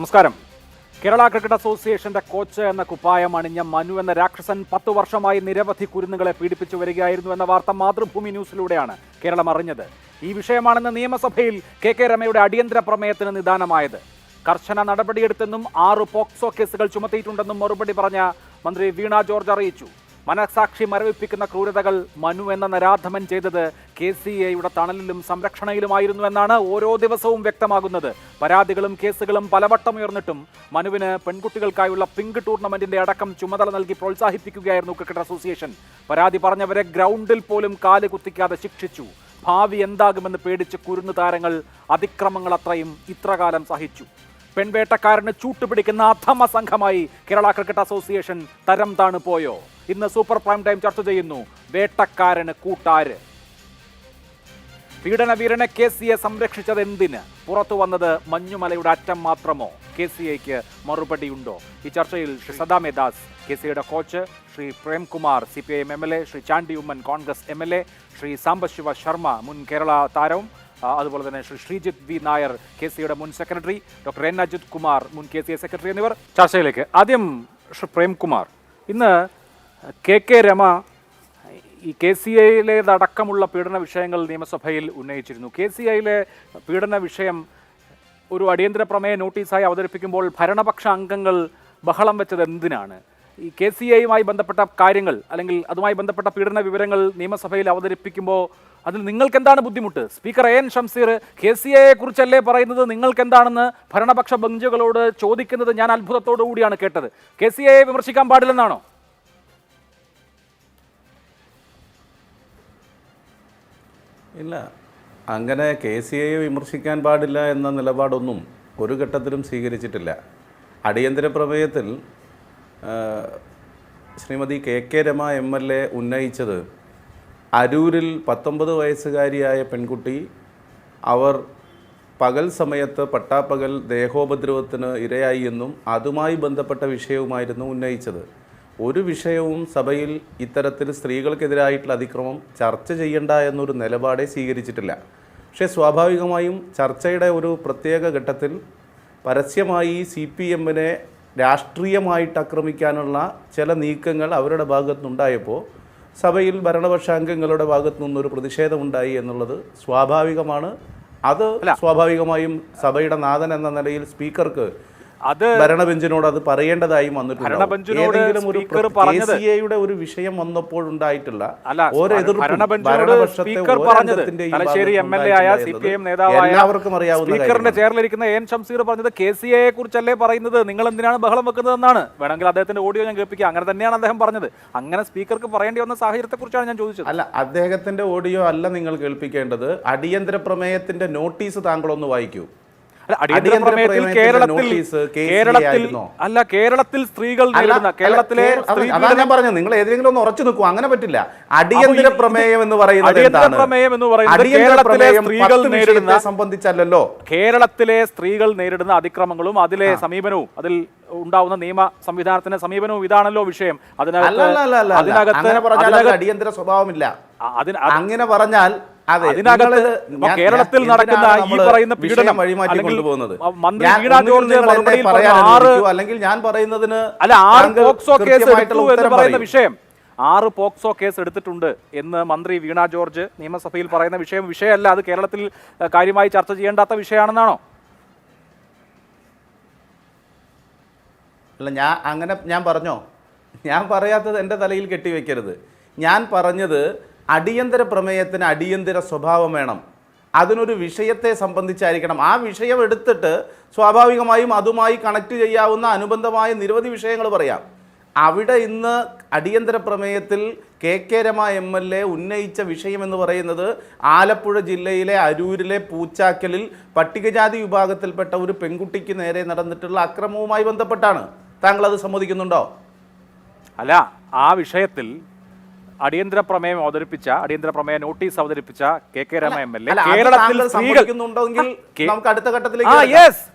നമസ്കാരം. കേരള ക്രിക്കറ്റ് അസോസിയേഷന്റെ കോച്ച് എന്ന കുപ്പായം അണിഞ്ഞ മനു എന്ന രാക്ഷസൻ 10 വർഷമായി നിരവധി കുരുന്നുകളെ പീഡിപ്പിച്ചു വരികയായിരുന്നു എന്ന വാർത്ത മാതൃഭൂമി ന്യൂസിലൂടെയാണ് കേരളം അറിഞ്ഞത്. ഈ വിഷയമാണെന്ന് നിയമസഭയിൽ കെ രമയുടെ അടിയന്തര പ്രമേയത്തിന് നിദാനമായത്. കർശന നടപടിയെടുത്തെന്നും 6 പോക്സോ കേസുകൾ ചുമത്തിയിട്ടുണ്ടെന്നും മറുപടി പറഞ്ഞ മന്ത്രി വീണ ജോർജ് അറിയിച്ചു. മനസാക്ഷി മരവിപ്പിക്കുന്ന ക്രൂരതകൾ മനു എന്ന നരാധമൻ ചെയ്തത് KCAയുടെ തണലിലും സംരക്ഷണയിലുമായിരുന്നു എന്നാണ് ഓരോ ദിവസവും വ്യക്തമാകുന്നത്. പരാതികളും കേസുകളും പലവട്ടം ഉയർന്നിട്ടും മനുവിന് പെൺകുട്ടികൾക്കായുള്ള പിങ്ക് ടൂർണമെന്റിന്റെ അടക്കം ചുമതല നൽകി പ്രോത്സാഹിപ്പിക്കുകയായിരുന്നു ക്രിക്കറ്റ് അസോസിയേഷൻ. പരാതി പറഞ്ഞവരെ ഗ്രൗണ്ടിൽ പോലും കാല് കുത്തിക്കാതെ ശിക്ഷിച്ചു. ഭാവി എന്താകുമെന്ന് പേടിച്ച് കുരുന്നു താരങ്ങൾ അതിക്രമങ്ങൾ അത്രയും ഇത്രകാലം സഹിച്ചു. പെൺവേട്ടക്കാരന് ചൂട്ടുപിടിക്കുന്ന അധമ സംഘമായി കേരള ക്രിക്കറ്റ് അസോസിയേഷൻ തരം താണു പോയോ? ഇന്ന് സൂപ്പർ പ്രൈം ടൈം ചർച്ച ചെയ്യുന്നു. വേട്ടക്കാരന് കൂട്ടാര്? പീഡനവീരനെ KCA സംരക്ഷിച്ചത് എന്തിന്? പുറത്തു വന്നത് മഞ്ഞുമലയുടെ അറ്റം മാത്രമോ? KCAക്ക് മറുപടിയുണ്ടോ? ഈ ചർച്ചയിൽ ശ്രീ സദാമേ ദാസ് KCAയുടെ coach, Shri Premkumar CPIM MLA, Shri Chandy Oommen Congress MLA, Shri Sambasiva Sharma മുൻ കേരള താരവും, അതുപോലെ തന്നെ ശ്രീ ശ്രീജിത്ത് V നായർ KCAയുടെ മുൻ secretary, doctor N Ajith Kumar മുൻ KCA സെക്രട്ടറി എന്നിവർ ചർച്ചയിലേക്ക്. ആദ്യം ശ്രീ പ്രേംകുമാർ, ഇന്ന് രമ ഈ KCAയിലേതടക്കമുള്ള പീഡന വിഷയങ്ങൾ നിയമസഭയിൽ ഉന്നയിച്ചിരുന്നു. KCAയിലെ പീഡന വിഷയം ഒരു അടിയന്തര പ്രമേയ നോട്ടീസായി അവതരിപ്പിക്കുമ്പോൾ ഭരണപക്ഷ അംഗങ്ങൾ ബഹളം വെച്ചത് എന്തിനാണ്? ഈ KCAയുമായി ബന്ധപ്പെട്ട കാര്യങ്ങൾ അല്ലെങ്കിൽ അതുമായി ബന്ധപ്പെട്ട പീഡന വിവരങ്ങൾ നിയമസഭയിൽ അവതരിപ്പിക്കുമ്പോൾ അതിൽ നിങ്ങൾക്ക് എന്താണ് ബുദ്ധിമുട്ട്? സ്പീക്കർ AN ഷംസീർ KCAയെ കുറിച്ചല്ലേ പറയുന്നത്, നിങ്ങൾക്ക് എന്താണെന്ന് ഭരണപക്ഷ ബെഞ്ചുകളോട് ചോദിക്കുന്നത് ഞാൻ അത്ഭുതത്തോടു കൂടിയാണ് കേട്ടത്. KCAയെ വിമർശിക്കാൻ പാടില്ലെന്നാണോ? ഇല്ല, അങ്ങനെ KCAയെ വിമർശിക്കാൻ പാടില്ല എന്ന നിലപാടൊന്നും ഒരു ഘട്ടത്തിലും സ്വീകരിച്ചിട്ടില്ല. അടിയന്തര പ്രമേയത്തിൽ ശ്രീമതി രമ MLA ഉന്നയിച്ചത് അരൂരിൽ 19 വയസ്സുകാരിയായ പെൺകുട്ടി അവർ പകൽ സമയത്ത് പട്ടാപ്പകൽ ദേഹോപദ്രവത്തിന് ഇരയായി എന്നും അതുമായി ബന്ധപ്പെട്ട വിഷയവുമായിരുന്നു ഉന്നയിച്ചത്. ഒരു വിഷയവും സഭയിൽ ഇത്തരത്തിൽ സ്ത്രീകൾക്കെതിരായിട്ടുള്ള അതിക്രമം ചർച്ച ചെയ്യേണ്ട എന്നൊരു നിലപാടേ സ്വീകരിച്ചിട്ടില്ല. പക്ഷേ സ്വാഭാവികമായും ചർച്ചയുടെ ഒരു പ്രത്യേക ഘട്ടത്തിൽ പരസ്യമായി CPMനെ രാഷ്ട്രീയമായിട്ട് ആക്രമിക്കാനുള്ള ചില നീക്കങ്ങൾ അവരുടെ ഭാഗത്തുനിന്നുണ്ടായപ്പോൾ സഭയിൽ ഭരണപക്ഷാംഗങ്ങളുടെ ഭാഗത്തു നിന്നൊരു പ്രതിഷേധമുണ്ടായി എന്നുള്ളത് സ്വാഭാവികമാണ്. അത് സ്വാഭാവികമായും സഭയുടെ നാഥൻ എന്ന നിലയിൽ സ്പീക്കർക്ക് ഭരണബെഞ്ചിനോട് അത് പറയേണ്ടതായും വന്നിട്ടുണ്ട്. ഏതെങ്കിലും ഒരു KCAയുടെ ഒരു വിഷയം വന്നപ്പോൾ ഉണ്ടായിട്ടുള്ള എല്ലാവർക്കും അറിയാവുന്ന സ്പീക്കറിന്റെ ചെയറിലിരിക്കുന്ന AN ഷംസീർ പറഞ്ഞത് KCAയെ കുറിച്ചല്ലേ പറയുന്നത്, നിങ്ങൾ എന്തിനാണ് ബഹളം വെക്കുന്നതെന്നാണ്. വേണമെങ്കിൽ അദ്ദേഹത്തിന്റെ ഓഡിയോ ഞാൻ കേൾപ്പിക്കാം. അങ്ങനെ തന്നെയാണ് അദ്ദേഹം പറഞ്ഞത്. അങ്ങനെ സ്പീക്കർക്ക് പറയേണ്ടി വന്ന സാഹചര്യത്തെ കുറിച്ചാണ് ഞാൻ ചോദിച്ചത്. അല്ല, അദ്ദേഹത്തിന്റെ ഓഡിയോ അല്ല നിങ്ങൾ കേൾപ്പിക്കേണ്ടത്. അടിയന്തര പ്രമേയത്തിന്റെ നോട്ടീസ് താങ്കളൊന്ന് വായിക്കൂ. കേരളത്തിൽ സ്ത്രീകൾ കേരളത്തിലെ ഞാൻ പറഞ്ഞു, നിങ്ങൾ ഏതെങ്കിലും ഒന്ന് ഉറച്ചു നിൽക്കും. അങ്ങനെ പറ്റില്ല. അടിയന്തര പ്രമേയം എന്ന് പറയുന്നത് സംബന്ധിച്ചല്ലോ. കേരളത്തിലെ സ്ത്രീകൾ നേരിടുന്ന അതിക്രമങ്ങളും അതിലെ സമീപനവും അതിൽ ഉണ്ടാവുന്ന നിയമ സംവിധാനത്തിന്റെ സമീപനവും ഇതാണല്ലോ വിഷയം. അതിനകത്ത് അടിയന്തര സ്വഭാവമില്ല. അങ്ങനെ പറഞ്ഞാൽ കേരളത്തിൽ നടക്കുന്ന ഈ പറയുന്ന പീഡനം മന്ത്രി വീണ ജോർജ് അല്ലെങ്കിൽ ഞാൻ പറയുന്നതിന് അല്ല 6 പോക്സോ കേസ് എടുത്തു എന്ന് പറയുന്ന വിഷയം, 6 പോക്സോ കേസ് എടുത്തിട്ടുണ്ട് എന്ന് മന്ത്രി വീണ ജോർജ് നിയമസഭയിൽ പറയുന്ന വിഷയമല്ല. അത് കേരളത്തിൽ കാര്യമായി ചർച്ച ചെയ്യേണ്ടാത്ത വിഷയമാണെന്നാണോ? അല്ല, ഞാൻ പറഞ്ഞോ? ഞാൻ പറയാത്തത് എൻ്റെ തലയിൽ കെട്ടിവെക്കരുത്. ഞാൻ പറഞ്ഞത് അടിയന്തര പ്രമേയത്തിന് അടിയന്തര സ്വഭാവം വേണം. അതിനൊരു വിഷയത്തെ സംബന്ധിച്ചായിരിക്കണം. ആ വിഷയം എടുത്തിട്ട് സ്വാഭാവികമായും അതുമായി കണക്ട് ചെയ്യാവുന്ന അനുബന്ധമായ നിരവധി വിഷയങ്ങൾ പറയാം. അവിടെ ഇന്ന് അടിയന്തര പ്രമേയത്തിൽ രമ MLA ഉന്നയിച്ച വിഷയം എന്ന് പറയുന്നത് ആലപ്പുഴ ജില്ലയിലെ അരൂരിലെ പൂച്ചാക്കലിൽ പട്ടികജാതി വിഭാഗത്തിൽപ്പെട്ട ഒരു പെൺകുട്ടിക്ക് നേരെ നടന്നിട്ടുള്ള അക്രമവുമായി ബന്ധപ്പെട്ടാണ്. താങ്കൾ അത് സമ്മതിക്കുന്നുണ്ടോ? അല്ല, ആ വിഷയത്തിൽ അടിയന്തര പ്രമേയം നോട്ടീസ് അവതരിപ്പിച്ച രമ MLA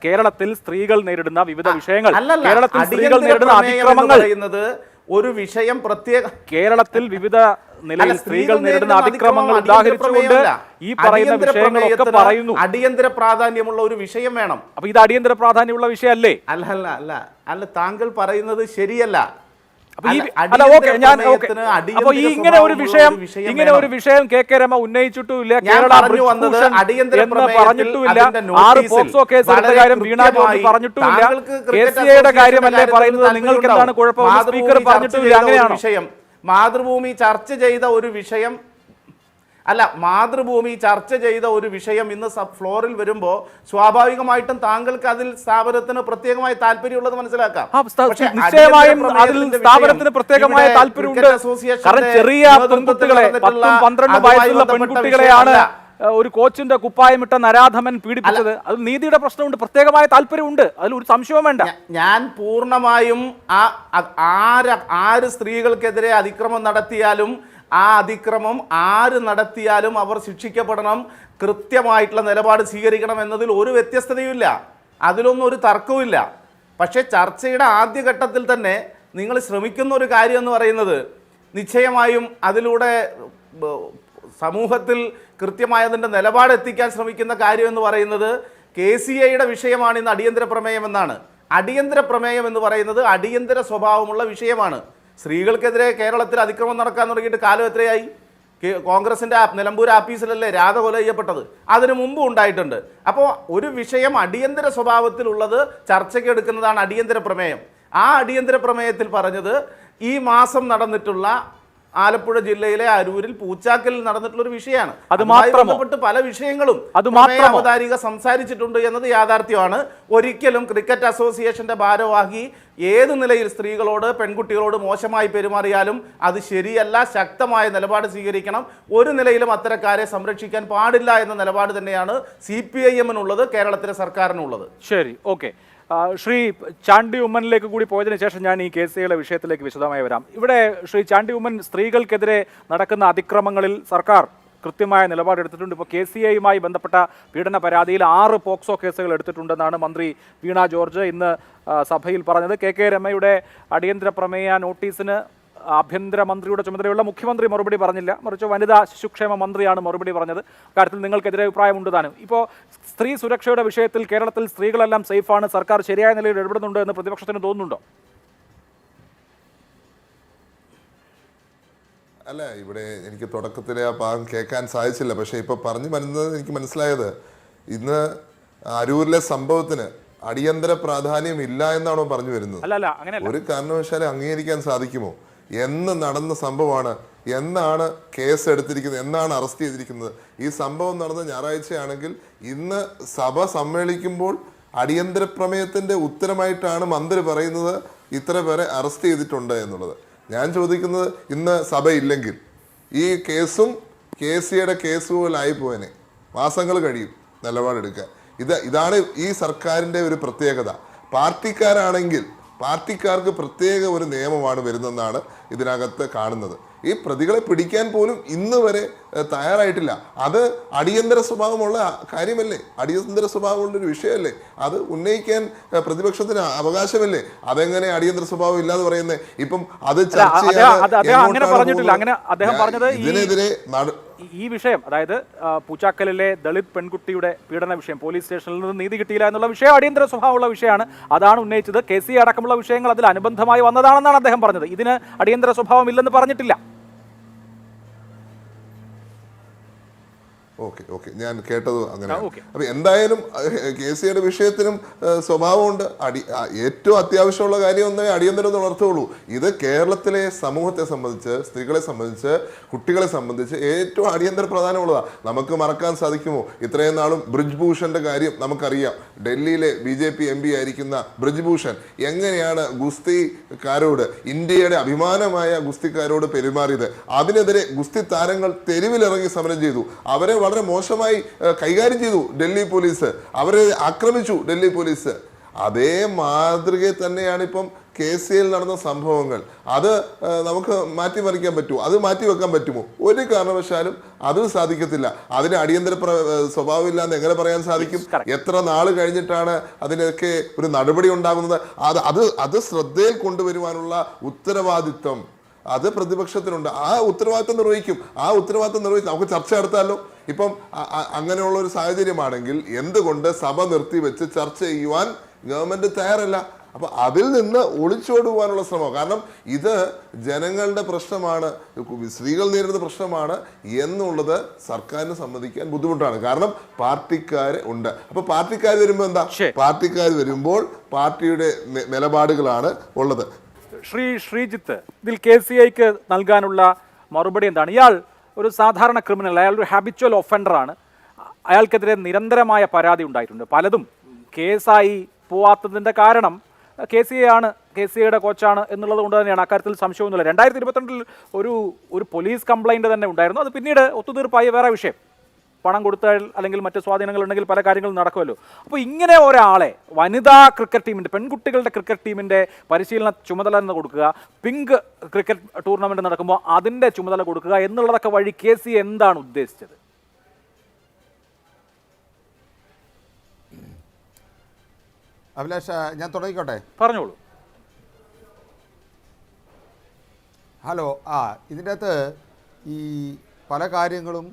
കേരളത്തിൽ സ്ത്രീകൾ നേരിടുന്ന വിവിധ വിഷയങ്ങൾ, കേരളത്തിൽ സ്ത്രീകൾ നേരിടുന്ന അതിക്രമങ്ങൾ ഒരു വിഷയം പ്രത്യേക കേരളത്തിൽ വിവിധ നിലയിൽ സ്ത്രീകൾ നേരിടുന്ന അതിക്രമങ്ങൾ ഉദാഹരിച്ചുകൊണ്ട് ഈ പറയുന്ന വിഷയങ്ങളൊക്കെ പറയുന്നു. അടിയന്തര പ്രാധാന്യമുള്ള ഒരു വിഷയം വേണം. അപ്പൊ ഇത് അടിയന്തര പ്രാധാന്യമുള്ള വിഷയമല്ലേ? അല്ല താങ്കൾ പറയുന്നത് ശരിയല്ല. അപ്പൊ ഈ ഇങ്ങനെ ഒരു വിഷയം കെ രമ ഉന്നയിച്ചിട്ടുമില്ല, കേരള എന്ന് പറഞ്ഞിട്ടുമില്ല, 6 പോക്സോ കേസ് എടുത്ത കാര്യം വീണ ജോർജ് പറഞ്ഞിട്ടുമില്ല, KCAയുടെ കാര്യമല്ലേ പറയുന്നത്, നിങ്ങൾക്ക് എന്താണ് കുഴപ്പം? സ്പീക്കർ പറഞ്ഞിട്ടുമില്ല. അങ്ങനെയാണോ? മാതൃഭൂമി ചർച്ച ചെയ്ത ഒരു വിഷയം ഇന്ന് ഫ്ലോറിൽ വരുമ്പോൾ സ്വാഭാവികമായിട്ടും താങ്കൾക്ക് അതിൽ സ്ഥാപനത്തിന് പ്രത്യേകമായ താല്പര്യമുള്ളത് മനസ്സിലാക്കാം. നിശ്ചയമായും അതിൽ സ്ഥാപനത്തിന് പ്രത്യേകമായ താല്പര്യമുണ്ട്. കാരണം ചെറിയ പെൺകുട്ടികളെ, 10-12 വയസ്സുള്ള പെൺകുട്ടികളെയാണ് ഒരു കോച്ചിന്റെ കുപ്പായമിട്ട നരാധമൻ പീഡിപ്പിച്ചത്. അത് നീതിയുടെ പ്രശ്നമുണ്ട്, പ്രത്യേകമായ താല്പര്യമുണ്ട്, അതിൽ ഒരു സംശയവും വേണ്ട. ഞാൻ പൂർണ്ണമായും ആര് സ്ത്രീകൾക്കെതിരെ അതിക്രമം നടത്തിയാലും ആ അതിക്രമം ആര് നടത്തിയാലും അവർ ശിക്ഷിക്കപ്പെടണം, കൃത്യമായിട്ടുള്ള നിലപാട് സ്വീകരിക്കണം എന്നതിൽ ഒരു വ്യത്യസ്തതയുമില്ല, അതിലൊന്നും ഒരു തർക്കവുമില്ല. പക്ഷേ ചർച്ചയുടെ ആദ്യഘട്ടത്തിൽ തന്നെ നിങ്ങൾ ശ്രമിക്കുന്ന ഒരു കാര്യം എന്ന് പറയുന്നത് നിശ്ചയമായും അതിലൂടെ സമൂഹത്തിൽ കൃത്യമായതിൻ്റെ നിലപാട് എത്തിക്കാൻ ശ്രമിക്കുന്ന കാര്യം എന്ന് പറയുന്നത് KCAയുടെ വിഷയമാണ് ഇന്ന് അടിയന്തര പ്രമേയം എന്നാണ്. അടിയന്തര പ്രമേയം എന്ന് പറയുന്നത് അടിയന്തര സ്വഭാവമുള്ള വിഷയമാണ്. സ്ത്രീകൾക്കെതിരെ കേരളത്തിൽ അതിക്രമം നടക്കാൻ തുടങ്ങിയിട്ട് കാലം എത്രയായി? കോൺഗ്രസിൻ്റെ നിലമ്പൂർ ആഫീസിലല്ലേ രാധ കൊല ചെയ്യപ്പെട്ടത്? അതിനു മുമ്പ് ഉണ്ടായിട്ടുണ്ട്. അപ്പോൾ ഒരു വിഷയം അടിയന്തര സ്വഭാവത്തിലുള്ളത് ചർച്ചയ്ക്ക് എടുക്കുന്നതാണ് അടിയന്തര പ്രമേയം. ആ അടിയന്തര പ്രമേയത്തിൽ പറഞ്ഞത് ഈ മാസം നടന്നിട്ടുള്ള ആലപ്പുഴ ജില്ലയിലെ അരൂരിൽ പൂച്ചാക്കലിൽ നടന്നിട്ടുള്ള ഒരു വിഷയമാണ്. അതുമായി ബന്ധപ്പെട്ട് പല വിഷയങ്ങളും അവതാരിക സംസാരിച്ചിട്ടുണ്ട് എന്നത് യാഥാർത്ഥ്യമാണ്. ഒരിക്കലും ക്രിക്കറ്റ് അസോസിയേഷന്റെ ഭാരവാഹി ഏത് നിലയിൽ സ്ത്രീകളോട് പെൺകുട്ടികളോട് മോശമായി പെരുമാറിയാലും അത് ശരിയല്ല, ശക്തമായ നിലപാട് സ്വീകരിക്കണം. ഒരു നിലയിലും അത്തരക്കാരെ സംരക്ഷിക്കാൻ പാടില്ല എന്ന നിലപാട് തന്നെയാണ് CPIM-നുള്ളത്, കേരളത്തിലെ സർക്കാരിനുള്ളത്. ശരി, ഓക്കെ. ശ്രീ ചാണ്ടി ഉമ്മനിലേക്ക് കൂടി പോയതിനു ശേഷം ഞാൻ ഈ KCAയുടെ വിഷയത്തിലേക്ക് വിശദമായി വരാം. ഇവിടെ ശ്രീ ചാണ്ടി ഉമ്മൻ, സ്ത്രീകൾക്കെതിരെ നടക്കുന്ന അതിക്രമങ്ങളിൽ സർക്കാർ കൃത്യമായ നിലപാടെടുത്തിട്ടുണ്ട്. ഇപ്പോൾ KCAയുമായി ബന്ധപ്പെട്ട പീഡന പരാതിയിൽ 6 പോക്സോ കേസുകൾ എടുത്തിട്ടുണ്ടെന്നാണ് മന്ത്രി വീണ ജോർജ് ഇന്ന് സഭയിൽ പറഞ്ഞത്. കെ രമയുടെ അടിയന്തര പ്രമേയ നോട്ടീസിന് ആഭ്യന്തരമന്ത്രിയുടെ ചുമതലയുള്ള മുഖ്യമന്ത്രി മറുപടി പറഞ്ഞില്ല, മറിച്ച് വനിതാ ശിശുക്ഷേമ മന്ത്രിയാണ് മറുപടി പറഞ്ഞത്. കാര്യത്തിൽ നിങ്ങൾക്കെതിരെ അഭിപ്രായമുണ്ട് താനും. ഇപ്പോൾ സ്ത്രീ സുരക്ഷയുടെ വിഷയത്തിൽ കേരളത്തിൽ സ്ത്രീകളെല്ലാം സേഫാണ്, സർക്കാർ ശരിയായ നിലയിൽ ഇടപെടുന്നുണ്ട് എന്ന് പ്രതിപക്ഷത്തിന് തോന്നുന്നുണ്ടോ? അല്ല, ഇവിടെ എനിക്ക് തുടക്കത്തിലെ ആ ഭാഗം കേൾക്കാൻ സാധിച്ചില്ല. പക്ഷേ ഇപ്പോൾ പറഞ്ഞു വരുന്നത് എനിക്ക് മനസ്സിലായത്, ഇന്ന് അരൂരിലെ സംഭവത്തിന് അടിയന്തര പ്രാധാന്യം ഇല്ല എന്നാണോ പറഞ്ഞു വരുന്നത്? ഒരു കാരണവശാലും അംഗീകരിക്കാൻ സാധിക്കുമോ? എന്ന് നടന്ന സംഭവമാണ്, എന്നാണ് കേസ് എടുത്തിരിക്കുന്നത്, എന്നാണ് അറസ്റ്റ് ചെയ്തിരിക്കുന്നത്? ഈ സംഭവം നടന്ന ഞായറാഴ്ചയാണെങ്കിൽ ഇന്ന് സഭ സമ്മേളിക്കുമ്പോൾ അടിയന്തര പ്രമേയത്തിന്റെ ഉത്തരമായിട്ടാണ് മന്ത്രി പറയുന്നത് ഇത്ര പേരെ അറസ്റ്റ് ചെയ്തിട്ടുണ്ട് എന്നുള്ളത്. ഞാൻ ചോദിക്കുന്നത്, ഇന്ന് സഭയില്ലെങ്കിൽ ഈ കേസും KCAയുടെ കേസുകളായി പോയനെ മാസങ്ങൾ കഴിയും നിലപാടെടുക്കാൻ. ഇതാണ് ഈ സർക്കാരിൻ്റെ ഒരു പ്രത്യേകത. പാർട്ടിക്കാരാണെങ്കിൽ പാർട്ടിക്കാർക്ക് പ്രത്യേക ഒരു നിയമമാണ് വരുന്നതെന്നാണ് ഇതിനകത്ത് കാണുന്നത്. ഈ പ്രതികളെ പിടിക്കാൻ പോലും ഇന്ന് വരെ തയ്യാറായിട്ടില്ല. അത് അടിയന്തര സ്വഭാവമുള്ള കാര്യമല്ലേ? അടിയന്തര സ്വഭാവമുള്ളൊരു വിഷയമല്ലേ? അത് ഉന്നയിക്കാൻ പ്രതിപക്ഷത്തിന് അവകാശമല്ലേ? അതെങ്ങനെ അടിയന്തര സ്വഭാവം ഇല്ലാതെ പറയുന്നത്? ഇപ്പം അത് ഇതിനെതിരെ ഈ വിഷയം, അതായത് പൂച്ചാക്കലിലെ ദളിത് പെൺകുട്ടിയുടെ പീഡന വിഷയം, പോലീസ് സ്റ്റേഷനിൽ നിന്ന് നീതി കിട്ടിയില്ല എന്നുള്ള വിഷയം അടിയന്തര സ്വഭാവമുള്ള വിഷയമാണ്. അതാണ് ഉന്നയിച്ചത്. KCA അടക്കമുള്ള വിഷയങ്ങൾ അതിൽ അനുബന്ധമായി വന്നതാണെന്നാണ് അദ്ദേഹം പറഞ്ഞത്. ഇതിന് അടിയന്തര സ്വഭാവം ഇല്ലെന്ന് പറഞ്ഞിട്ടില്ല. ഓക്കെ ഞാൻ കേട്ടത് അങ്ങനെ. അപ്പൊ എന്തായാലും KCAയുടെ വിഷയത്തിനും സ്വഭാവമുണ്ട്. ഏറ്റവും അത്യാവശ്യമുള്ള കാര്യം ഒന്നേ അടിയന്തരം ഉണർത്തുള്ളൂ. ഇത് കേരളത്തിലെ സമൂഹത്തെ സംബന്ധിച്ച്, സ്ത്രീകളെ സംബന്ധിച്ച്, കുട്ടികളെ സംബന്ധിച്ച് ഏറ്റവും അടിയന്തര പ്രാധാന്യമുള്ളതാണ്. നമുക്ക് മറക്കാൻ സാധിക്കുമോ? ഇത്രയും നാളും ബ്രിജ്ഭൂഷന്റെ കാര്യം നമുക്കറിയാം. ഡൽഹിയിലെ BJP MP ആയിരിക്കുന്ന ബ്രിജ്ഭൂഷൺ എങ്ങനെയാണ് ഗുസ്തിക്കാരോട്, ഇന്ത്യയുടെ അഭിമാനമായ ഗുസ്തിക്കാരോട് പെരുമാറിയത്. അതിനെതിരെ ഗുസ്തി താരങ്ങൾ തെരുവിലിറങ്ങി സമരം ചെയ്തു. അവരെ വളരെ മോശമായി കൈകാര്യം ചെയ്തു ഡൽഹി പോലീസ്, അവരെ ആക്രമിച്ചു ഡൽഹി പോലീസ്. അതേ മാതൃകയെ തന്നെയാണ് ഇപ്പം KCL നടന്ന സംഭവങ്ങൾ അത് നമുക്ക് മാറ്റിമറിക്കാൻ പറ്റുമോ? അത് മാറ്റിവെക്കാൻ പറ്റുമോ? ഒരു കാരണവശാലും അത് സാധിക്കത്തില്ല. അതിന് അടിയന്തര സ്വഭാവമില്ല എന്ന് എങ്ങനെ പറയാൻ സാധിക്കും? എത്ര നാൾ കഴിഞ്ഞിട്ടാണ് അതിനൊക്കെ ഒരു നടപടി ഉണ്ടാകുന്നത്? അത് ശ്രദ്ധയിൽ കൊണ്ടുവരുവാനുള്ള ഉത്തരവാദിത്വം അത് പ്രതിപക്ഷത്തിനുണ്ട്. ആ ഉത്തരവാദിത്വം നിർവഹിക്കും. നമുക്ക് ചർച്ച നടത്താമല്ലോ. ഇപ്പം അങ്ങനെയുള്ള ഒരു സാഹചര്യമാണെങ്കിൽ എന്തുകൊണ്ട് സഭ നിർത്തിവെച്ച് ചർച്ച ചെയ്യുവാൻ ഗവൺമെന്റ് തയ്യാറല്ല? അപ്പൊ അതിൽ നിന്ന് ഒളിച്ചോടുവാനുള്ള ശ്രമം. കാരണം ഇത് ജനങ്ങളുടെ പ്രശ്നമാണ്, സ്ത്രീകൾ നേരിടുന്ന പ്രശ്നമാണ് എന്നുള്ളത് സർക്കാരിന് സമ്മതിക്കാൻ ബുദ്ധിമുട്ടാണ്. കാരണം പാർട്ടിക്കാർ ഉണ്ട്. അപ്പൊ പാർട്ടിക്കാർ വരുമ്പോൾ എന്താ? പാർട്ടിക്കാർ വരുമ്പോൾ പാർട്ടിയുടെ നിലപാടുകളാണ് ഉള്ളത്. ശ്രീജിത്ത്, ഇതിൽ KCIക്ക് നൽകാനുള്ള മറുപടി എന്താണ്? ഇയാൾ ഒരു സാധാരണ ക്രിമിനൽ, അയാൾ ഒരു ഹാബിച്വൽ ഒഫൻഡറാണ്. അയാൾക്കെതിരെ നിരന്തരമായ പരാതി ഉണ്ടായിട്ടുണ്ട്. പലതും കേസായി പോവാത്തതിൻ്റെ കാരണം KCI ആണ്, KCIയുടെ കോച്ചാണ് എന്നുള്ളത് കൊണ്ട് തന്നെയാണ്. അക്കാര്യത്തിൽ സംശയമൊന്നുമില്ല. 2022 ഒരു പോലീസ് കംപ്ലൈൻറ്റ് തന്നെ ഉണ്ടായിരുന്നു. അത് പിന്നീട് ഒത്തുതീർപ്പായ വേറെ വിഷയം. പണം കൊടുത്താൽ അല്ലെങ്കിൽ മറ്റ് സ്വാധീനങ്ങൾ ഉണ്ടെങ്കിൽ പല കാര്യങ്ങളും നടക്കുമല്ലോ. അപ്പോൾ ഇങ്ങനെ ഒരാളെ വനിതാ ക്രിക്കറ്റ് ടീമിൻ്റെ, പെൺകുട്ടികളുടെ ക്രിക്കറ്റ് ടീമിൻ്റെ പരിശീലന ചുമതല എന്ന് കൊടുക്കുക, പിങ്ക് ക്രിക്കറ്റ് ടൂർണമെൻറ്റ് നടക്കുമ്പോൾ അതിൻ്റെ ചുമതല കൊടുക്കുക എന്നുള്ളതൊക്കെ വഴി KCI എന്താണ് ഉദ്ദേശിച്ചത്? അഭിലാഷ, ഞാൻ തുടങ്ങിക്കോട്ടെ? പറഞ്ഞോളൂ. ഹലോ. ഇതിൻ്റെ അകത്ത് ഈ പല കാര്യങ്ങളും